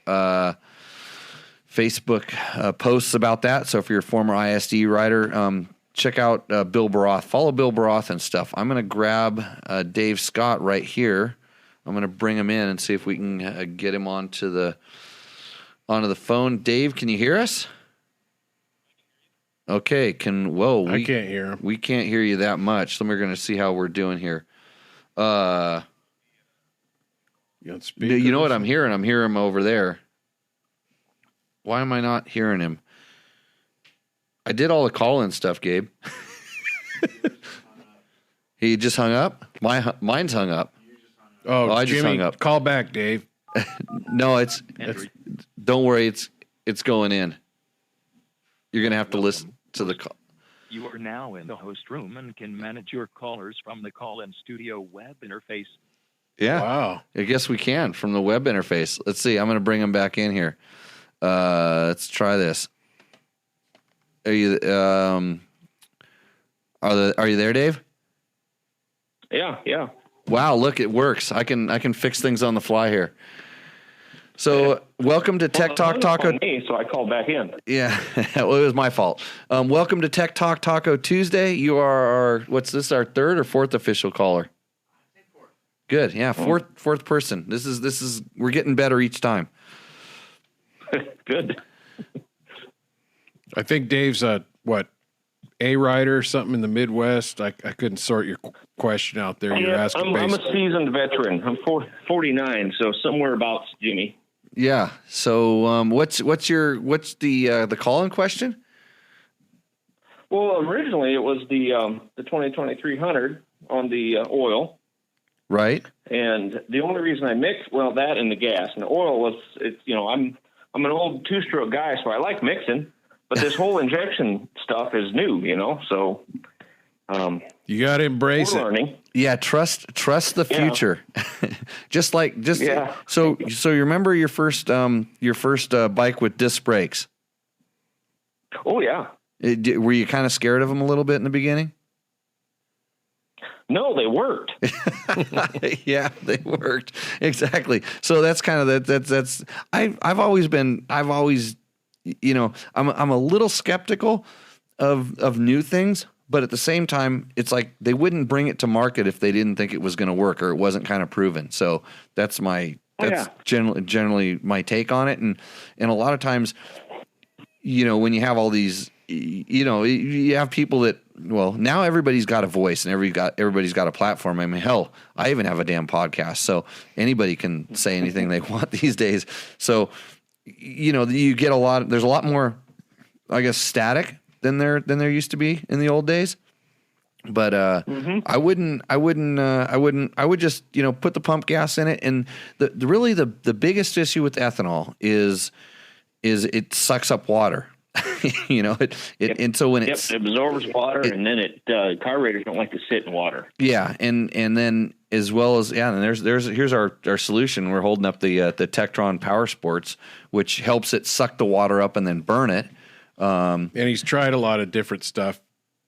posts about that. So if you're a former ISD rider, check out Bill Baroth. Follow Bill Baroth and stuff. I'm going to grab Dave Scott right here. I'm gonna bring him in and see if we can get him onto the phone. Dave, can you hear us? Okay. I can't hear him. We can't hear you that much. So we're gonna see how we're doing here. You on speaker? You know what I'm hearing? I'm hearing him over there. Why am I not hearing him? I did all the call-in stuff, Gabe. He just hung up? Mine's hung up. Oh, I just Jimmy, hung up. call back, Dave. No, it's don't worry, it's going in. You're going to have to listen to the call. You are now in the host room and can manage your callers from the call-in studio web interface. Yeah. Wow. I guess we can from the web interface. Let's see. I'm going to bring him back in here. Let's try this. Are you there, Dave? Yeah. Wow, look, it works. I can fix things on the fly here. So, welcome to Tech Talk Taco. Me, so I called back in. Yeah, well, it was my fault. Welcome to Tech Talk Taco Tuesday. You are what's this? Our third or fourth official caller? Good, yeah, fourth person. This is we're getting better each time. Good. I think Dave's a rider or something in the Midwest. I couldn't sort your question out there. You're asking. I'm a seasoned veteran. I'm 49, so somewhere about Jimmy. Yeah. So, what's the call-in question? Well, originally it was the 2020 300 on the oil. Right. And the only reason I mixed that and the gas and the oil was I'm an old two-stroke guy, so I like mixing. But this whole injection stuff is new, so you got to embrace it. Learning. Yeah, trust the future. Yeah. So you remember your first bike with disc brakes? Oh yeah. Were you kind of scared of them a little bit in the beginning? No, they worked. Yeah, they worked exactly. So that's kind of that's I've always I'm a little skeptical of new things, but at the same time, it's like they wouldn't bring it to market if they didn't think it was going to work or it wasn't kind of proven. So that's generally my take on it. And a lot of times, when you have all these, you have people that, now everybody's got a voice and everybody's got a platform. I mean, hell, I even have a damn podcast, so anybody can say anything they want these days. So, you get there's a lot more, I guess, static than there used to be in the old days. But I would just put the pump gas in it. And the biggest issue with ethanol is it sucks up water. And so when it absorbs water, and then carburetors don't like to sit in water. Yeah, and then as well as and here's our solution. We're holding up the Tektron Power Sports, which helps it suck the water up and then burn it. And he's tried a lot of different stuff.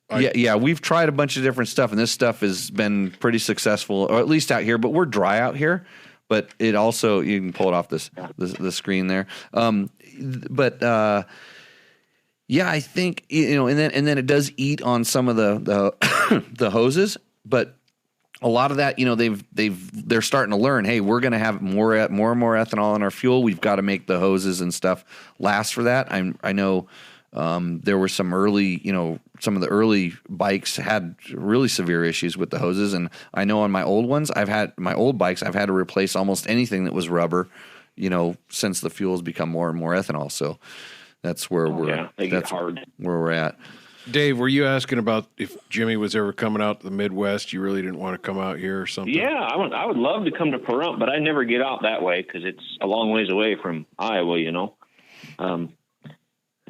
We've tried a bunch of different stuff, and this stuff has been pretty successful, or at least out here. But we're dry out here. But it also, you can pull it off the screen there. I think and then it does eat on some of the the hoses, but a lot of that, they're starting to learn. Hey, we're going to have more and more ethanol in our fuel. We've got to make the hoses and stuff last for that. I know there were some early, some of the early bikes had really severe issues with the hoses, and I know on my old bikes I've had to replace almost anything that was rubber, since the fuel's become more and more ethanol. So. That's where where we're at. Dave, were you asking about if Jimmy was ever coming out to the Midwest? You really didn't want to come out here or something? Yeah, I would love to come to Pahrump, but I never get out that way because it's a long ways away from Iowa. In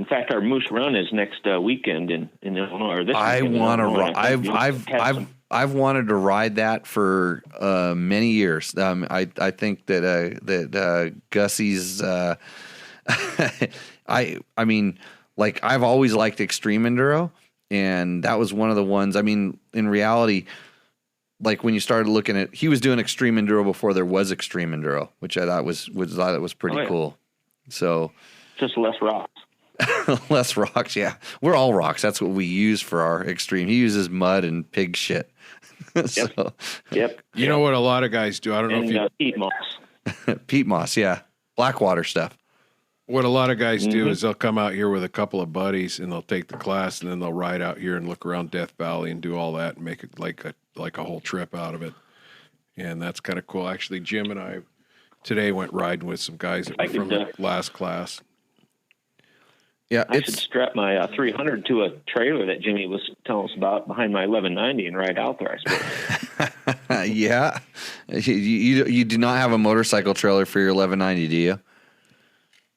fact, our Moose Run is next weekend in Illinois. Or this I want to. I've wanted to ride that for many years. I think that Gussie's. I mean, like I've always liked extreme enduro, and that was one of the ones. I mean, in reality, like when you started looking at, he was doing extreme enduro before there was extreme enduro, which I thought was pretty cool. So just less rocks. Less rocks, yeah. We're all rocks. That's what we use for our extreme. He uses mud and pig shit. So, Yep. You know what a lot of guys do? I don't know if And you peat moss. peat moss, yeah. Blackwater stuff. What a lot of guys do is they'll come out here with a couple of buddies and they'll take the class and then they'll ride out here and look around Death Valley and do all that and make it like a whole trip out of it. And that's kind of cool. Actually, Jim and I today went riding with some guys that were from the last class. Yeah, I should strap my 300 to a trailer that Jimmy was telling us about behind my 1190 and ride out there, I suppose. yeah. You do not have a motorcycle trailer for your 1190, do you?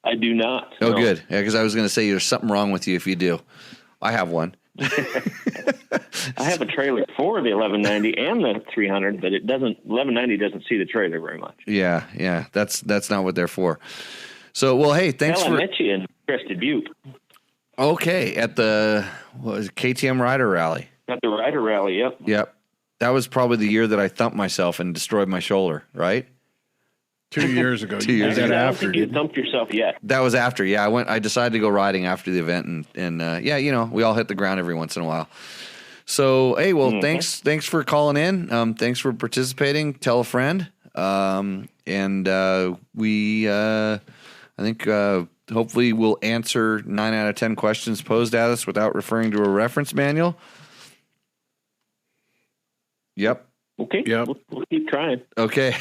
I do not. Oh, no. good. Yeah, because I was going to say there's something wrong with you if you do. I have one. I have a trailer for the 1190 and the 300, but 1190 doesn't see the trailer very much. Yeah. That's not what they're for. So, well, hey, thanks I met you in Crested Butte. Okay, at the KTM Rider Rally. At the Rider Rally, yep. Yep. That was probably the year that I thumped myself and destroyed my shoulder, right? 2 years ago. 2 years ago. I don't After, think you thumped yourself yet. That was after. Yeah, I decided to go riding after the event, and yeah, we all hit the ground every once in a while. So, hey, well, thanks for calling in. Thanks for participating. Tell a friend. And we, I think, hopefully we'll answer 9 out of 10 questions posed at us without referring to a reference manual. Yep. Okay. Yep. We'll keep trying. Okay.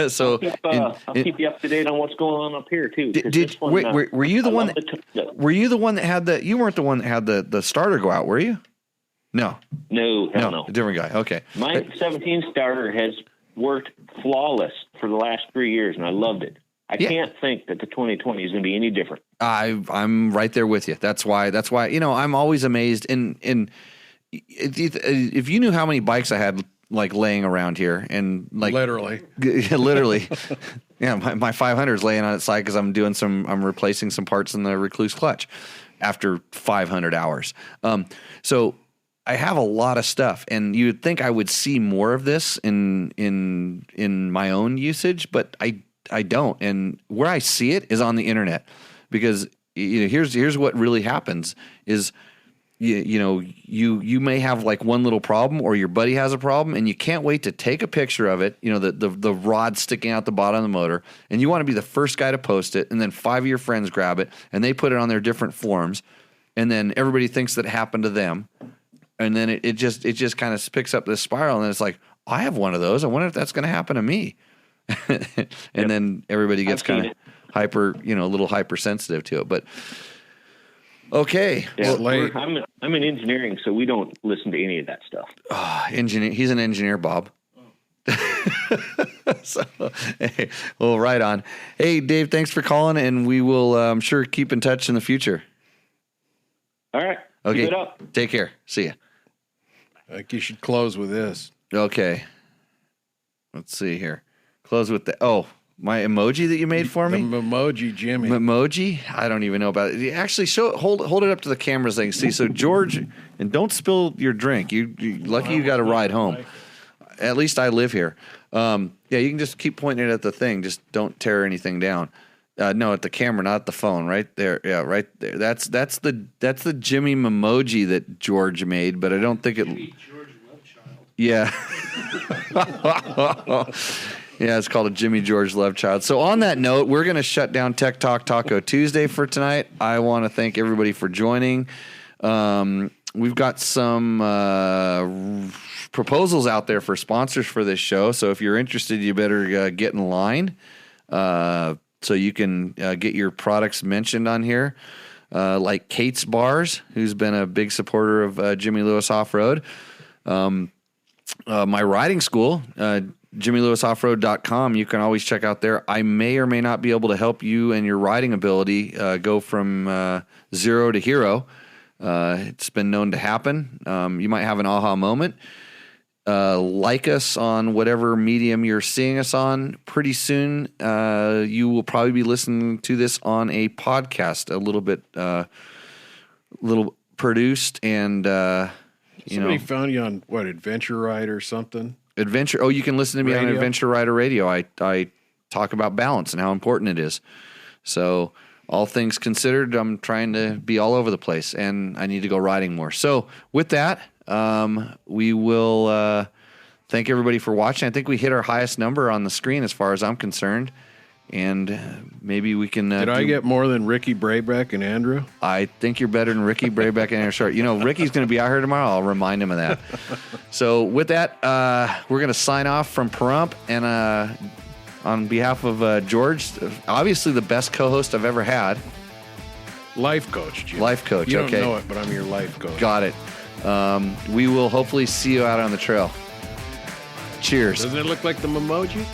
So I'll keep you up to date on what's going on up here too. Were you the one? Were you the one that had the? You weren't the one that had the starter go out, were you? No. No. A different guy. Okay. My 17 starter has worked flawless for the last 3 years, and I loved it. I can't think that the 2020 is going to be any different. I'm right there with you. That's why. I'm always amazed. And if you knew how many bikes I had like laying around here, and like literally, yeah, my 500's laying on its side because I'm replacing some parts in the Recluse clutch after 500 hours. So I have a lot of stuff, and you'd think I would see more of this in my own usage, but I don't. And where I see it is on the internet, because here's what really happens is you may have like one little problem, or your buddy has a problem, and you can't wait to take a picture of it, the rod sticking out the bottom of the motor, and you want to be the first guy to post it, and then 5 of your friends grab it and they put it on their different forums, and then everybody thinks that it happened to them, and then it just kind of picks up this spiral, and then it's like, I have one of those, I wonder if that's going to happen to me. And then everybody gets kind of hyper, a little hypersensitive to it. But okay, yeah, well, I'm in engineering, so we don't listen to any of that stuff. Engineer, he's an engineer, Bob. So, hey, well, right on. Hey, Dave, thanks for calling, and we will, I'm sure, keep in touch in the future. All right. Okay. Keep it up. Take care. See ya. I think you should close with this. Okay. Let's see here. Close with my emoji that you made for me? The emoji, Jimmy. Emoji? I don't even know about it. Actually, hold it up to the camera so they can see. So, George, and don't spill your drink. You lucky you got a ride home. At least I live here. Yeah, you can just keep pointing it at the thing. Just don't tear anything down. No, at the camera, not at the phone. Right there. Yeah, right there. That's the Jimmy emoji that George made, but I don't think it. Jimmy George Love Child. Yeah. Yeah, it's called a Jimmy George Love Child. So on that note, we're going to shut down Tech Talk Taco Tuesday for tonight. I want to thank everybody for joining. We've got some proposals out there for sponsors for this show. So if you're interested, you better get in line so you can get your products mentioned on here. Like Kate's Bars, who's been a big supporter of Jimmy Lewis Off-Road. My riding school, JimmyLewisOffroad.com. You can always check out there. I may or may not be able to help you and your riding ability go from 0 to hero. It's been known to happen. You might have an aha moment. Like us on whatever medium you're seeing us on. Pretty soon, you will probably be listening to this on a podcast, a little produced and Somebody found you on Adventure Ride or something? Adventure. Oh, you can listen to me on Adventure Rider Radio. I talk about balance and how important it is. So all things considered, I'm trying to be all over the place, and I need to go riding more. So with that, we will thank everybody for watching. I think we hit our highest number on the screen as far as I'm concerned. And maybe we can. Did I get more than Ricky Braybeck and Andrew? I think you're better than Ricky Braybeck and Andrew Short. You know, Ricky's going to be out here tomorrow. I'll remind him of that. So with that, we're going to sign off from Pahrump. And on behalf of George, obviously the best co-host I've ever had. Life coach, Jim. Life coach, you okay. You don't know it, but I'm your life coach. Got it. We will hopefully see you out on the trail. Cheers. Doesn't it look like the Memoji?